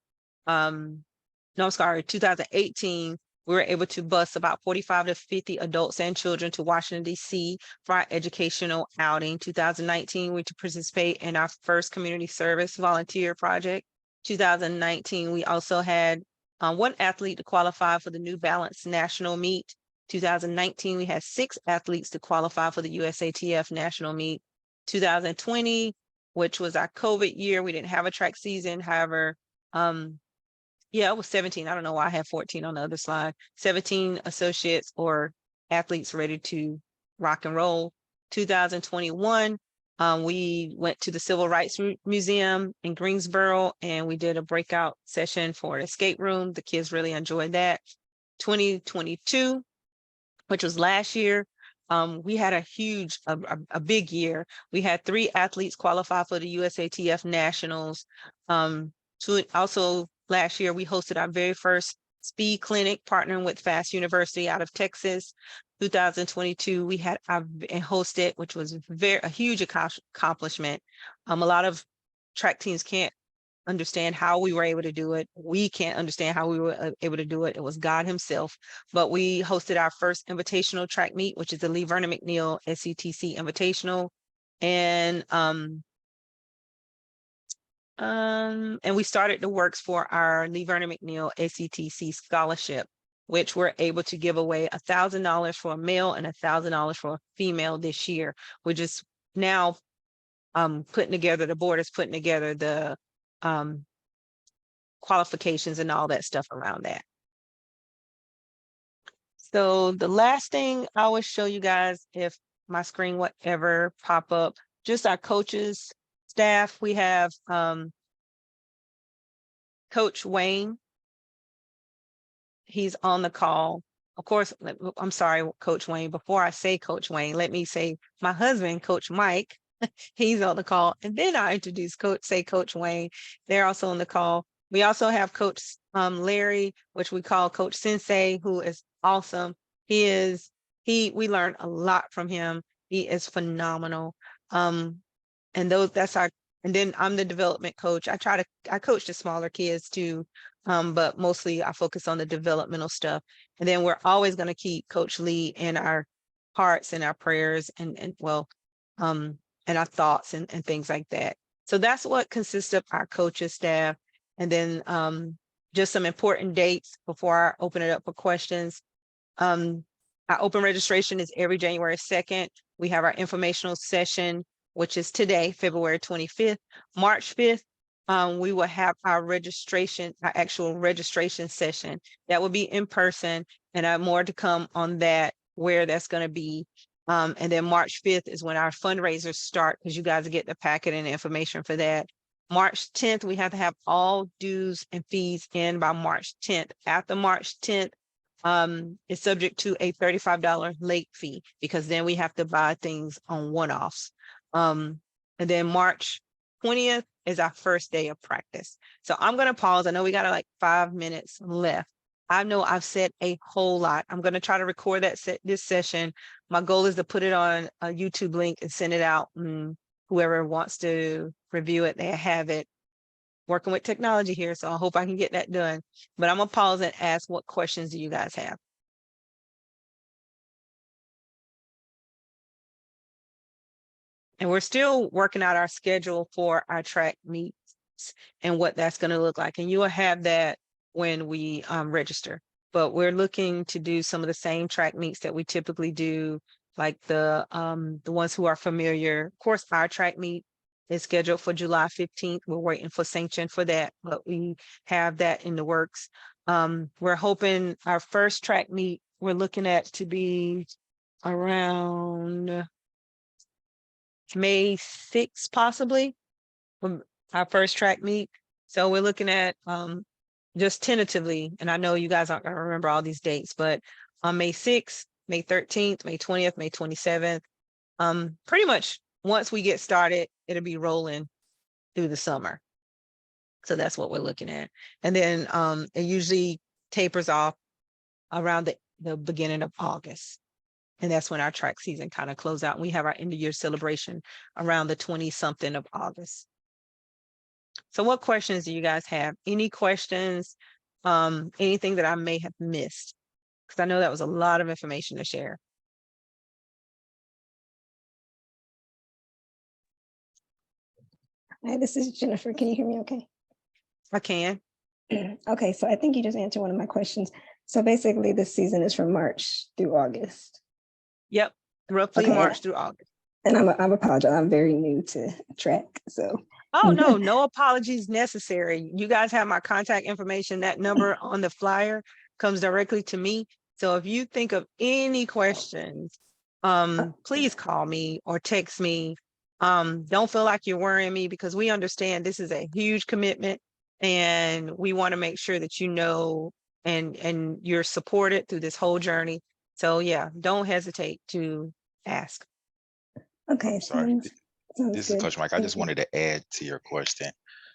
no, sorry, 2018, we were able to bus about 45 to 50 adults and children to Washington, D.C. for our educational outing. 2019, we to participate in our first community service volunteer project. 2019, we also had one athlete to qualify for the New Balance National Meet. 2019, we had 6 athletes to qualify for the USATF National Meet. 2020, which was our COVID year, we didn't have a track season. However, yeah, it was 17. I don't know why I have 14 on the other slide. 17 associates or athletes ready to rock and roll. 2021, we went to the Civil Rights Museum in Greensboro and we did a breakout session for an escape room. The kids really enjoyed that. 2022, which was last year, we had a big year. We had 3 athletes qualify for the USATF Nationals. Also last year, we hosted our very first speed clinic partnering with Fast University out of Texas. 2022, we had hosted, which was a huge accomplishment. A lot of track teams can't understand how we were able to do it. We can't understand how we were able to do it. It was God himself. But we hosted our first invitational track meet, which is the Lee Vernon McNeil SCTC Invitational. And we started the works for our Lee Vernon McNeil SCTC scholarship, which we're able to give away $1,000 for a male and $1,000 for a female this year. We're just now putting together, the board is putting together the qualifications and all that stuff around that. So the last thing I will show you guys, if my screen would ever pop up, just our coaches, staff. We have Coach Wayne. He's on the call. Of course, I'm sorry, Coach Wayne. Before I say Coach Wayne, let me say my husband, Coach Mike. He's on the call. And then I introduce Coach Wayne. They're also on the call. We also have Coach Larry, which we call Coach Sensei, who is awesome. We learned a lot from him. He is phenomenal. And then I'm the development coach. I coach the smaller kids too, but mostly I focus on the developmental stuff. And then we're always going to keep Coach Lee in our hearts and our prayers and our thoughts and things like that. So that's what consists of our coaches staff. And then just some important dates before I open it up for questions. Our open registration is every January 2nd. We have our informational session, which is today, February 25th. March 5th, we will have our actual registration session. That will be in person, and I have more to come on that, where that's going to be. And then March 5th is when our fundraisers start, because you guys get the packet and information for that. March 10th, we have to have all dues and fees in by March 10th. After March 10th, it's subject to a $35 late fee, because then we have to buy things on one-offs. And then March 20th is our first day of practice. So I'm going to pause. I know we got like 5 minutes left. I know I've said a whole lot. I'm going to try to record this session. My goal is to put it on a YouTube link and send it out. Whoever wants to review it, they have it. Working with technology here, so I hope I can get that done. But I'm going to pause and ask, what questions do you guys have? And we're still working out our schedule for our track meets and what that's going to look like. And you will have that when we register. But we're looking to do some of the same track meets that we typically do, like the ones who are familiar. Of course, our track meet is scheduled for July 15th. We're waiting for sanction for that, but we have that in the works. We're hoping our first track meet, we're looking at to be around May 6th, possibly, our first track meet. So we're looking at just tentatively, and I know you guys aren't going to remember all these dates, but on May 6th, May 13th, May 20th, May 27th, pretty much once we get started, it'll be rolling through the summer. So that's what we're looking at. And then it usually tapers off around the beginning of August. And that's when our track season kind of close out. We have our end of year celebration around the 20 something of August. So what questions do you guys have? Any questions? Anything that I may have missed? Because I know that was a lot of information to share. Hi, this is Jennifer. Can you hear me okay? I can. Okay, so I think you just answered one of my questions. So basically this season is from March through August. Yep. Roughly Okay. March through August. And I'm apologize. I'm very new to track. So Oh, no, no apologies necessary. You guys have my contact information. That number on the flyer comes directly to me. So if you think of any questions, please call me or text me. Don't feel like you're worrying me, because we understand this is a huge commitment, and we want to make sure that you know and you're supported through this whole journey. So yeah, don't hesitate to ask. okay, Sorry, sounds this is good. Coach Mike. I Thank just you. wanted to add to your question.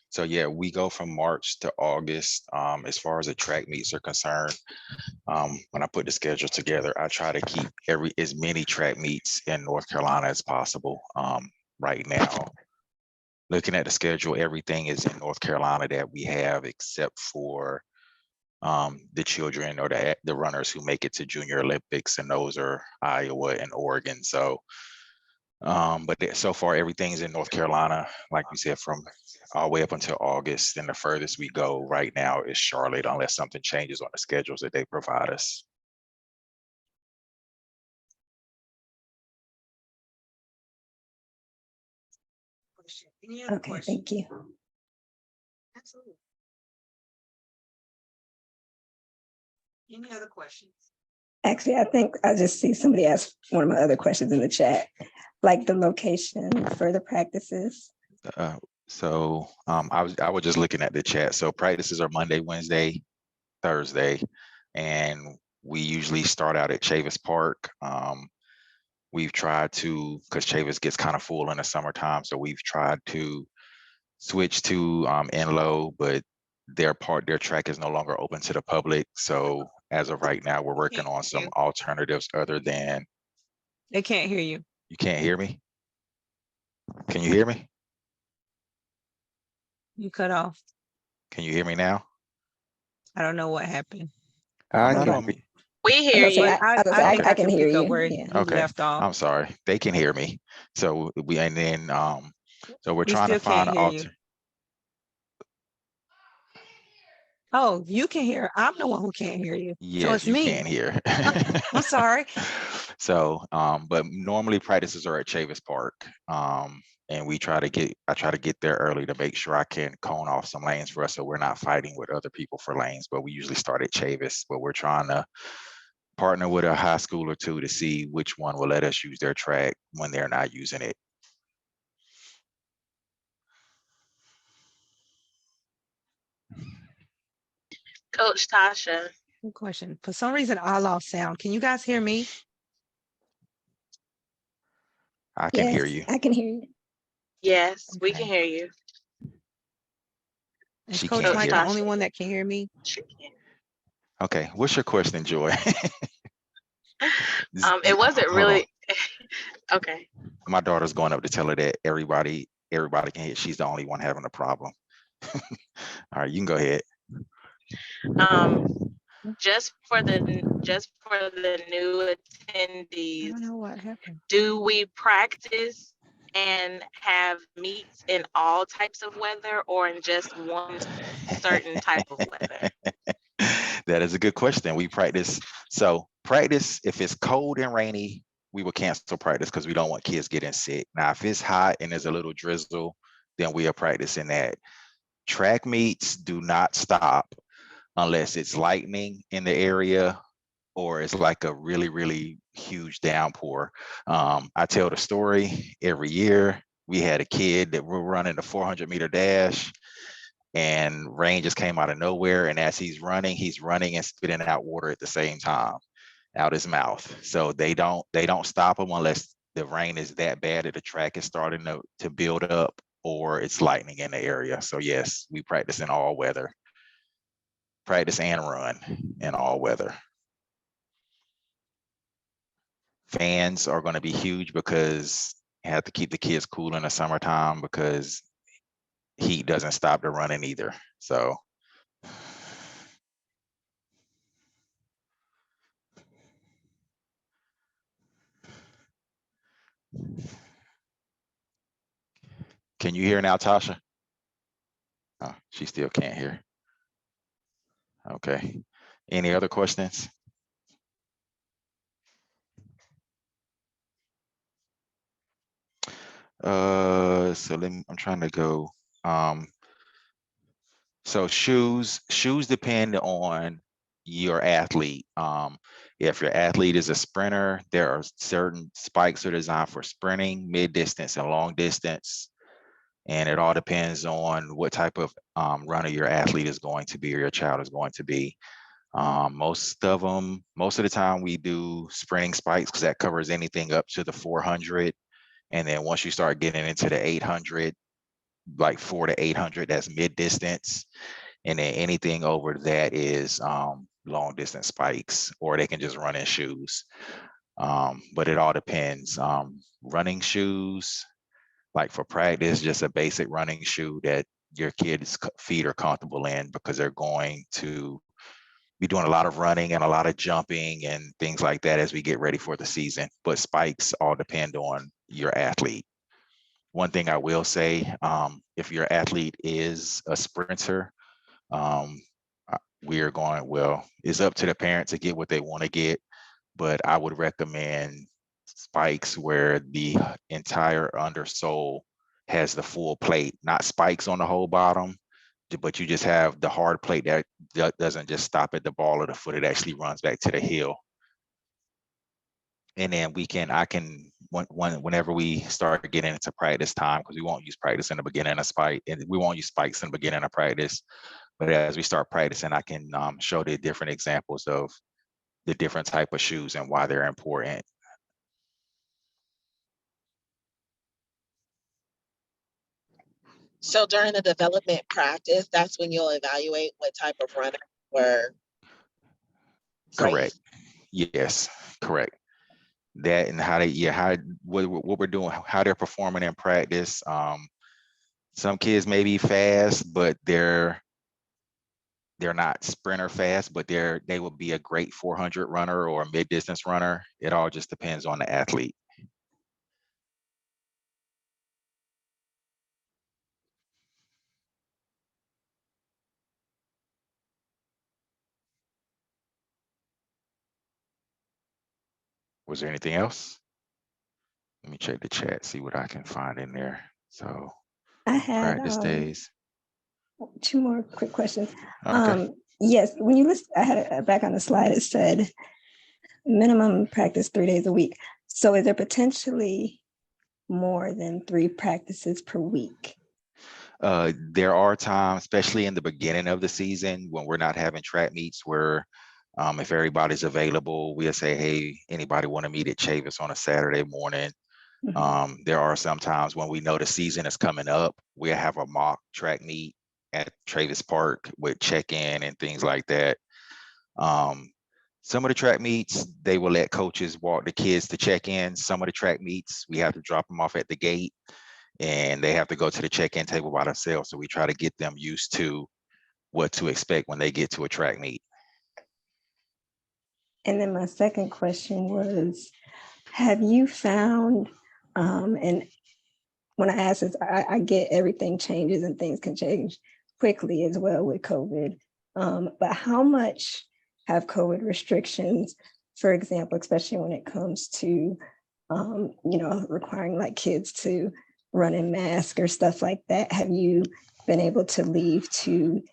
So yeah, we go from March to August. As far as the track meets are concerned, when I put the schedule together, I try to keep as many track meets in North Carolina as possible. Right now, looking at the schedule, everything is in North Carolina that we have, except for the children or the runners who make it to Junior Olympics, and those are Iowa and Oregon. So so far everything's in North Carolina, like we said, from all the way up until August. And the furthest we go right now is Charlotte, unless something changes on the schedules that they provide us. Any other Okay, questions? thank you. Absolutely. Any other questions? Actually, I think I just see somebody asked one of my other questions in the chat, like the location for the practices. So I was just looking at the chat. So practices are Monday, Wednesday, Thursday, and we usually start out at Chavis Park. We've tried to, because Chavis gets kind of full in the summertime, so we've tried to switch to Enlow, but their track is no longer open to the public. So as of right now, we're working on some alternatives other than. They can't hear you. You can't hear me? Can you hear me? You cut off. Can you hear me now? I don't know what happened. I Not can. on me. We hear I you. But I can hear pick up you. where Yeah. he Okay, left off. I'm sorry. They can hear me. So so we're We trying to still can't find an hear you. alter. Oh, you can hear. I'm the one who can't hear you. So Yes, it's you me. can hear. I'm sorry. So, but normally practices are at Chavis Park. And I try to get there early to make sure I can cone off some lanes for us, so we're not fighting with other people for lanes. But we usually start at Chavis, but we're trying to partner with a high school or two to see which one will let us use their track when they're not using it. Coach Tasha. Good question. For some reason, I lost sound. Can you guys hear me? I can hear Yes, you. I can hear you. Yes, we can Okay. hear you. Is She Coach can't Mike hear the me. only one that can hear me? She can. Okay, what's your question, Joy? It wasn't Hold on. really okay. My daughter's going up to tell her that everybody can hear. She's the only one having a problem. All right, you can go ahead. Just for the new I attendees, don't know what happened. do we practice and have meets in all types of weather, or in just one certain type of weather? That is a good question. We practice. So practice, if it's cold and rainy, we will cancel practice because we don't want kids getting sick. Now, if it's hot and there's a little drizzle, then we are practicing that. Track meets do not stop unless it's lightning in the area or it's like a really, really huge downpour. I tell the story every year. We had a kid that we're running the 400-meter dash, and rain just came out of nowhere. And as he's running and spitting out water at the same time out his mouth. So they don't stop him unless the rain is that bad that the track is starting to build up or it's lightning in the area. So yes, we practice in all weather. Practice and run in all weather. Fans are going to be huge because you have to keep the kids cool in the summertime because heat doesn't stop the running either. So can you hear now, Tasha? Oh, she still can't hear. Okay. Any other questions? So I'm trying to go. So shoes depend on your athlete. If your athlete is a sprinter, there are certain spikes are designed for sprinting, mid distance, and long distance. And it all depends on what type of runner your athlete is going to be or your child is going to be. Most of the time we do sprinting spikes because that covers anything up to the 400. And then once you start getting into the 800, like 400 to 800, that's mid distance. And then anything over that is long distance spikes, or they can just run in shoes. But it all depends. Running shoes, like for practice, just a basic running shoe that your kids' feet are comfortable in because they're going to be doing a lot of running and a lot of jumping and things like that as we get ready for the season. But spikes all depend on your athlete. One thing I will say, if your athlete is a sprinter, we are going, well, it's up to the parent to get what they want to get, but I would recommend spikes where the entire undersole has the full plate, not spikes on the whole bottom, but you just have the hard plate that doesn't just stop at the ball of the foot, it actually runs back to the heel. And then whenever we start getting into practice time, because we won't use practice in the beginning of spike, and we won't use spikes in the beginning of practice, but as we start practicing, I can show the different examples of the different type of shoes and why they're important. So during the development practice, that's when you'll evaluate what type of runner were great. Correct. Yes, correct. That and how what we're doing, how they're performing in practice. Some kids may be fast, but they're not sprinter fast, but they will be a great 400 runner or a mid distance runner. It all just depends on the athlete. Was there anything else? Let me check the chat, see what I can find in there. So I had practice days. 2 more quick questions. Okay. Yes, when you list, I had it back on the slide, it said minimum practice 3 days a week. So is there potentially more than 3 practices per week? There are times, especially in the beginning of the season, when we're not having track meets, where if everybody's available, we'll say, hey, anybody want to meet at Chavis on a Saturday morning? There are some times when we know the season is coming up, we'll have a mock track meet at Travis Park with check-in and things like that. Some of the track meets, they will let coaches walk the kids to check in. Some of the track meets, we have to drop them off at the gate and they have to go to the check-in table by themselves. So we try to get them used to what to expect when they get to a track meet. And then my second question was, have you found, and when I ask this, I get everything changes and things can change quickly as well with COVID. But how much have COVID restrictions, for example, especially when it comes to, requiring like kids to run in mask or stuff like that, have you been able to leave to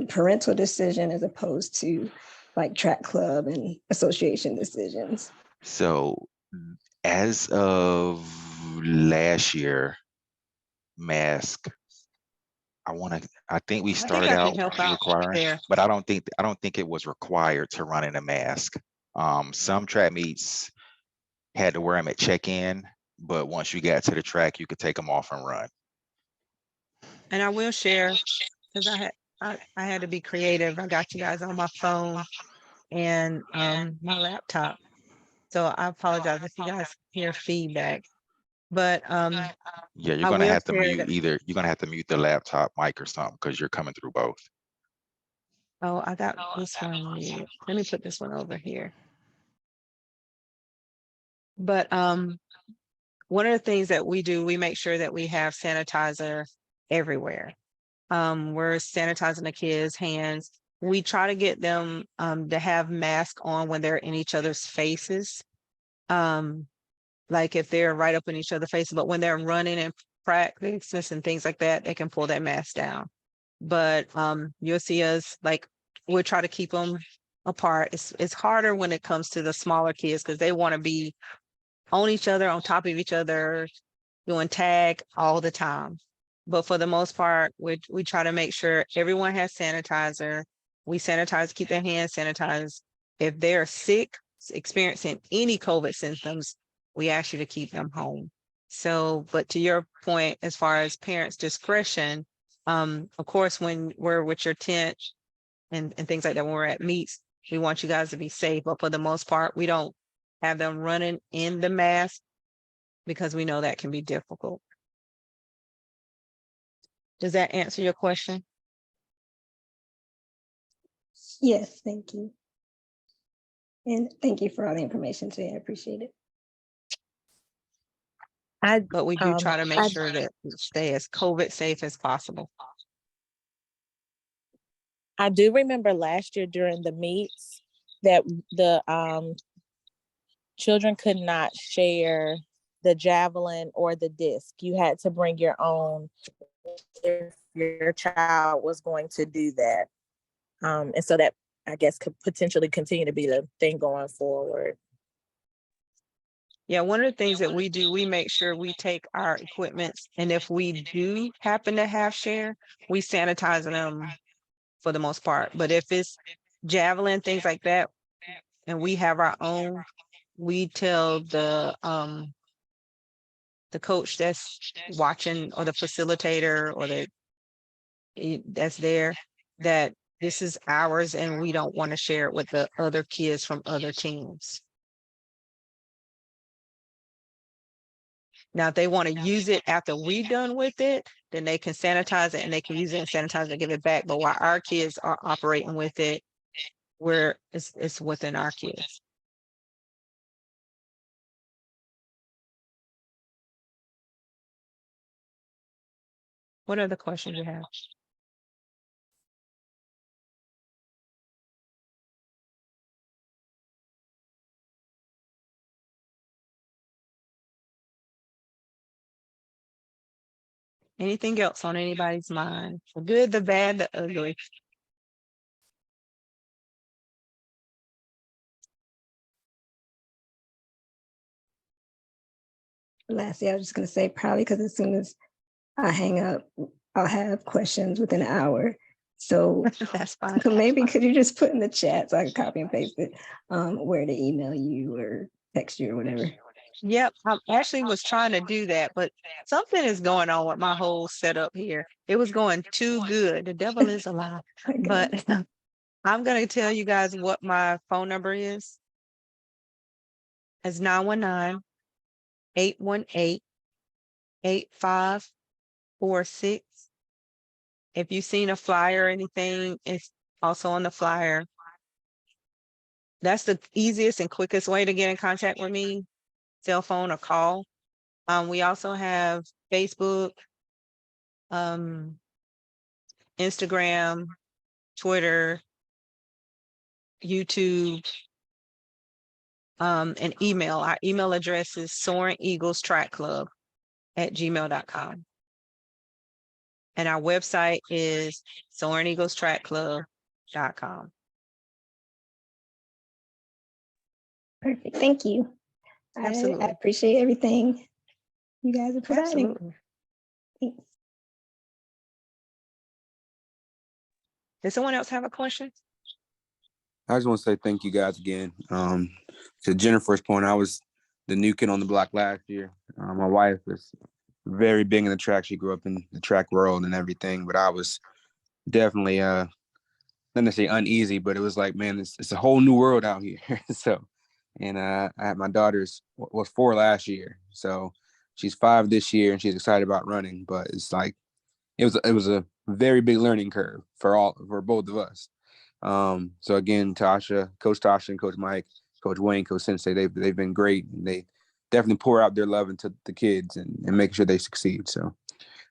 parental decision as opposed to like track club and association decisions? So as of last year, mask, I think we started I can out help out requiring, there. but I don't think it was required to run in a mask. Some track meets had to wear them at check-in, but once you got to the track, you could take them off and run. And I will share, because I had to be creative. I got you guys on my phone and my laptop. So I apologize if you guys hear feedback. But Yeah, you're I gonna will have to share mute that. either. You're gonna have to mute the laptop mic or something because you're coming through both. Oh, I got this one muted. Let me put this one over here. But one of the things that we do, we make sure that we have sanitizer everywhere. We're sanitizing the kids' hands. We try to get them to have masks on when they're in each other's faces. Like if they're right up in each other's faces, but when they're running and practices and things like that, they can pull that mask down. But you'll see us like we'll try to keep them apart. It's harder when it comes to the smaller kids because they want to be on each other, on top of each other, doing tag all the time. But for the most part, we try to make sure everyone has sanitizer. We sanitize, keep their hands sanitized. If they're sick, experiencing any COVID symptoms, we ask you to keep them home. So, but to your point, as far as parents' discretion, of course, when we're with your tent and things like that, when we're at meets, we want you guys to be safe. But for the most part, we don't have them running in the mask because we know that can be difficult. Does that answer your question? Yes, thank you. And thank you for all the information today. I appreciate it. But we do try to make I sure that we stay as COVID safe as possible. I do remember last year during the meets that the children could not share the javelin or the disc. You had to bring your own if your child was going to do that. And so that I guess could potentially continue to be the thing going forward. Yeah, one of the things that we do, we make sure we take our equipments, and if we do happen to have share, we sanitize them for the most part. But if it's javelin, things like that, and we have our own, we tell the coach that's watching or the facilitator or that's there that this is ours and we don't want to share it with the other kids from other teams. Now, if they want to use it after we done with it, then they can sanitize it and they can use it and sanitize it and give it back. But while our kids are operating with it, it's within our kids. What other questions you have? Anything else on anybody's mind? The good, the bad, the ugly. Lastly, I was just going to say probably because as soon as I hang up, I'll have questions within an hour. So, That's fine. so maybe could you just put in the chat so I can copy and paste it, where to email you or text you or whatever. Yep, I actually was trying to do that, but something is going on with my whole setup here. It was going too good. The devil is alive. Okay. But I'm going to tell you guys what my phone number is. It's 919-818-8546. If you've seen a flyer or anything, it's also on the flyer. That's the easiest and quickest way to get in contact with me, cell phone or call. We also have Facebook, Instagram, Twitter, YouTube, and email. Our email address is soaringeaglestrackclub@gmail.com. And our website is soaringeaglestrackclub.com. Perfect. Thank you. I Absolutely. appreciate everything you guys are providing. Absolutely. Thanks. Does someone else have a question? I just want to say thank you guys again. To Jennifer's point, I was the new kid on the block last year. My wife is very big in the track. She grew up in the track world and everything, but I was definitely not necessarily uneasy, but it was like, man, it's a whole new world out here. So, and I had my daughter's was 4 last year, so she's 5 this year, and she's excited about running. But it's like it was a very big learning curve for both of us. So again, Coach Tasha and Coach Mike, Coach Wayne, Coach Sensei, they've been great, and they definitely pour out their love into the kids and make sure they succeed. So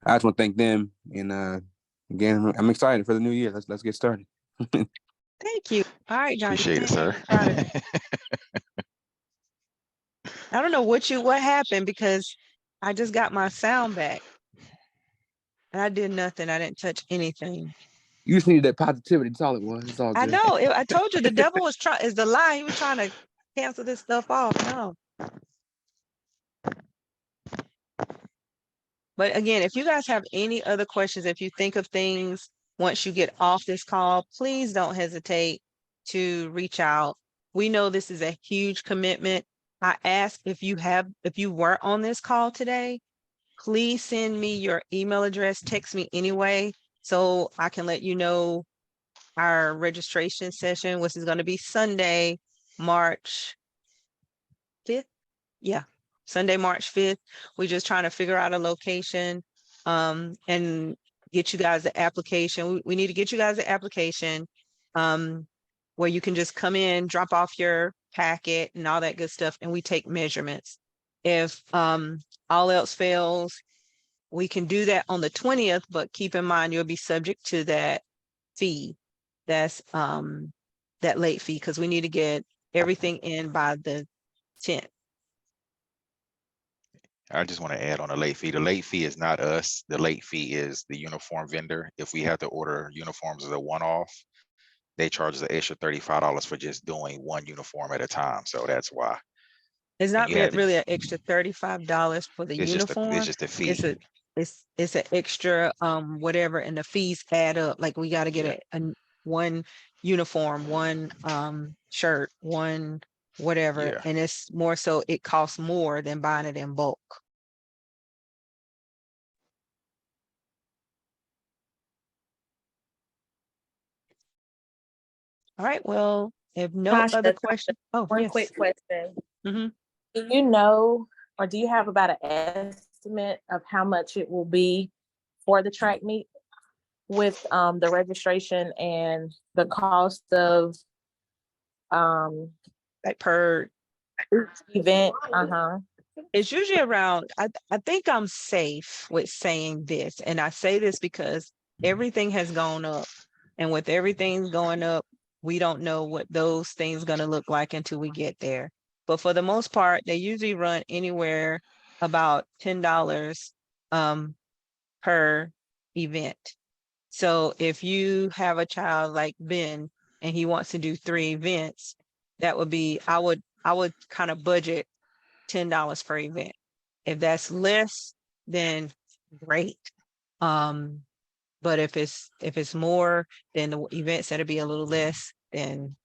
I just want to thank them, and again, I'm excited for the new year. Let's get started. Thank you. All right, Johnny. Appreciate it, Stand up sir. and try to. I don't know what happened because I just got my sound back and I did nothing. I didn't touch anything. You just needed that positivity. That's all it was. It's all I good. know. I told you the devil is the lie. He was trying to cancel this stuff off. No. But again, if you guys have any other questions, if you think of things once you get off this call, please don't hesitate to reach out. We know this is a huge commitment. I ask if you were on this call today, please send me your email address, text me anyway, so I can let you know our registration session, which is going to be Sunday, March 5th. Yeah, Sunday, March 5th. We're just trying to figure out a location and get you guys the application. We need to get you guys the application where you can just come in, drop off your packet and all that good stuff, and we take measurements. If all else fails, we can do that on the 20th, but keep in mind you'll be subject to that fee. That's that late fee because we need to get everything in by the 10th. I just want to add on the late fee. The late fee is not us. The late fee is the uniform vendor. If we have to order uniforms as a one-off, they charge us an extra $35 for just doing one uniform at a time. So that's why. It's And not you had to, really an extra $35 for the it's uniform. just a It's fee. it's an extra whatever, and the fees add up. Like we got to Yeah. get a one uniform, one shirt, one whatever, Yeah. and it's more so it costs more than buying it in bulk. All right. Well, if no other Tasha, questions, oh one yes. quick question. Mhm. Do you know, or do you have about an estimate of how much it will be for the track meet with the registration and the cost of Like per each event? Uh-huh. it's usually around, I think I'm safe with saying this. And I say this because everything has gone up. And with everything going up, we don't know what those things going to look like until we get there. But for the most part, they usually run anywhere about $10 per event. So if you have a child like Ben and he wants to do 3 events, that would be, I would kind of budget $10 per event. If that's less, then great. But if it's more, then the events that'll be a little less, then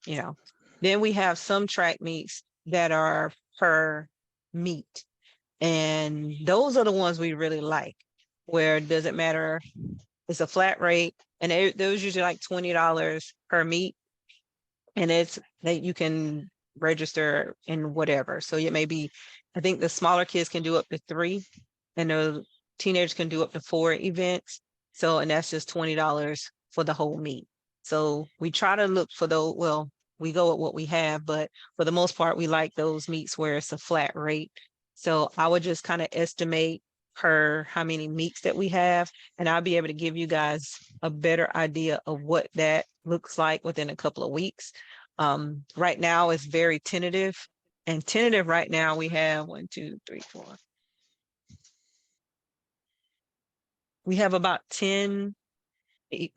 then we have some track meets that are per meet. And those are the ones we really like, where it doesn't matter, it's a flat rate, and those usually like $20 per meet. And it's that you can register in whatever. So it may be, I think the smaller kids can do up to 3 and the teenagers can do up to 4 events. So, and that's just $20 for the whole meet. So we try to look for those, well, we go with what we have, but for the most part, we like those meets where it's a flat rate. So I would just kind of estimate per how many meets that we have, and I'll be able to give you guys a better idea of what that looks like within a couple of weeks. Right now it's very tentative, and tentative right now we have 1, 2, 3, 4. We have about 10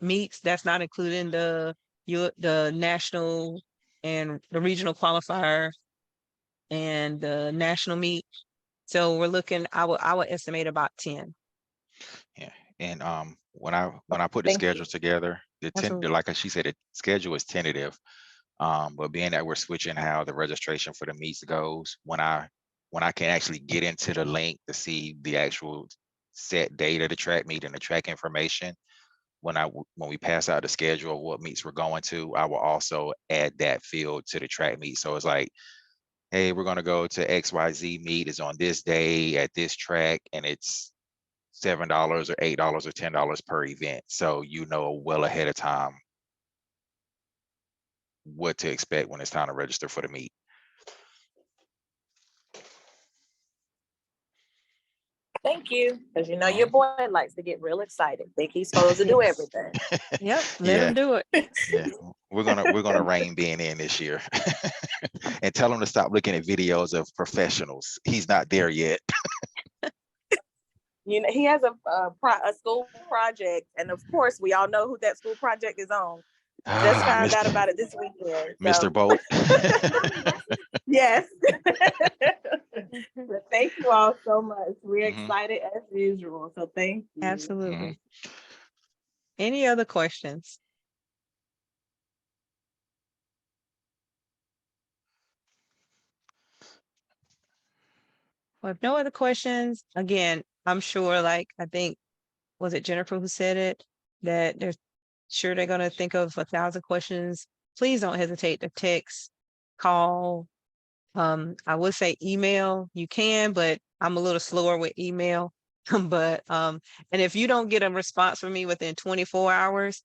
meets. That's not including the national and the regional qualifier and the national meet. So we're looking, I would estimate about 10. Yeah. And when I put the Thank you. schedule together, Absolutely. like she said, the schedule is tentative. But being that we're switching how the registration for the meets goes, when I can actually get into the link to see the actual set date of the track meet and the track information, when we pass out the schedule of what meets we're going to, I will also add that field to the track meet. So it's like, hey, we're going to go to XYZ meet is on this day at this track, and it's $7 or $8 or $10 per event. So you know well ahead of time what to expect when it's time to register for the meet. Thank you. Because you know your boy likes to get real excited. Think he's supposed to do everything. Yep, let Yeah. him do it. Yeah, we're gonna rein Ben in this year, and tell him to stop looking at videos of professionals. He's not there yet. You know, he has a school project, and of course, we all know who that school project is on. Just found out about it this weekend. Mr. So. Bolt. Yes. But thank you all so much. We're Mhm. excited as usual. So thank you. Absolutely. Any other questions? Well, if no other questions, again, I'm sure, like, I think, was it Jennifer who said it? That they're sure they're going to think of 1,000 questions. Please don't hesitate to text, call. I would say email, you can, but I'm a little slower with email. But, and if you don't get a response from me within 24 hours,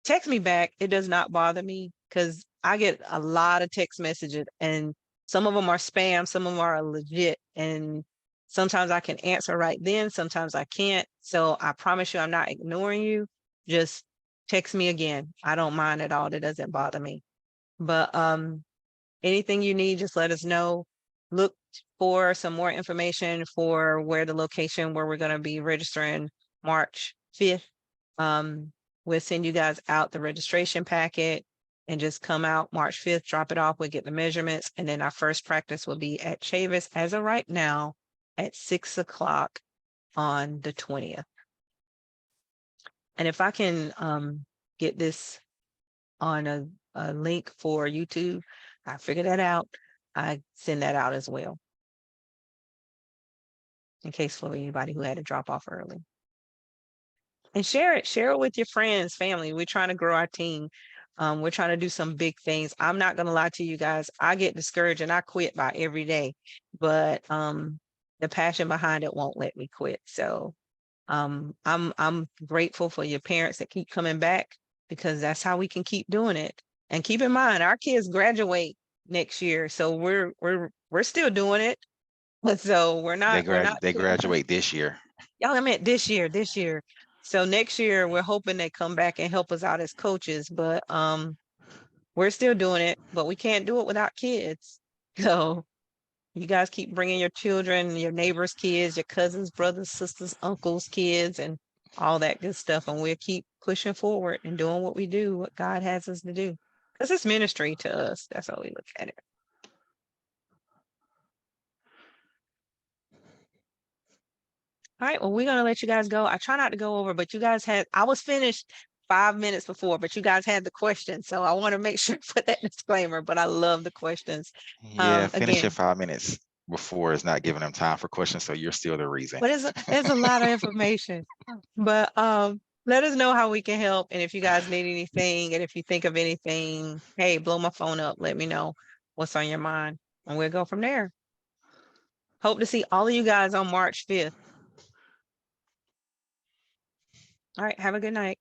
text me back. It does not bother me because I get a lot of text messages, and some of them are spam, some of them are legit. And sometimes I can answer right then, sometimes I can't. So I promise you, I'm not ignoring you. Just text me again. I don't mind at all. That doesn't bother me. But anything you need, just let us know. Look for some more information for where the location where we're going to be registering March 5th. We'll send you guys out the registration packet and just come out March 5th, drop it off. We'll get the measurements. And then our first practice will be at Chavis as of right now at 6 o'clock on the 20th. And if I can get this on a link for YouTube, I figured that out. I send that out as well. In case for anybody who had to drop off early. And share it with your friends, family. We're trying to grow our team. We're trying to do some big things. I'm not gonna lie to you guys. I get discouraged and I quit by every day, but the passion behind it won't let me quit. So I'm grateful for your parents that keep coming back, because that's how we can keep doing it. And keep in mind, our kids graduate next year, so we're still doing it. But so we're not They graduate this year. y'all, I meant this year. So next year we're hoping they come back and help us out as coaches, but we're still doing it, but we can't do it without kids. So you guys keep bringing your children, your neighbors' kids, your cousins, brothers, sisters, uncles' kids, and all that good stuff. And we'll keep pushing forward and doing what we do, what God has us to do. Because it's ministry to us. That's how we look at it. All right, well, we're going to let you guys go. I try not to go over, but you guys I was finished 5 minutes before, but you guys had the questions. So I want to make sure to put that disclaimer, but I love the questions. Yeah, finishing Again, 5 minutes before is not giving them time for questions, so you're still the reason. but there's a lot of information. But let us know how we can help. And if you guys need anything, and if you think of anything, hey, blow my phone up. Let me know what's on your mind, and we'll go from there. Hope to see all of you guys on March 5th. All right, have a good night.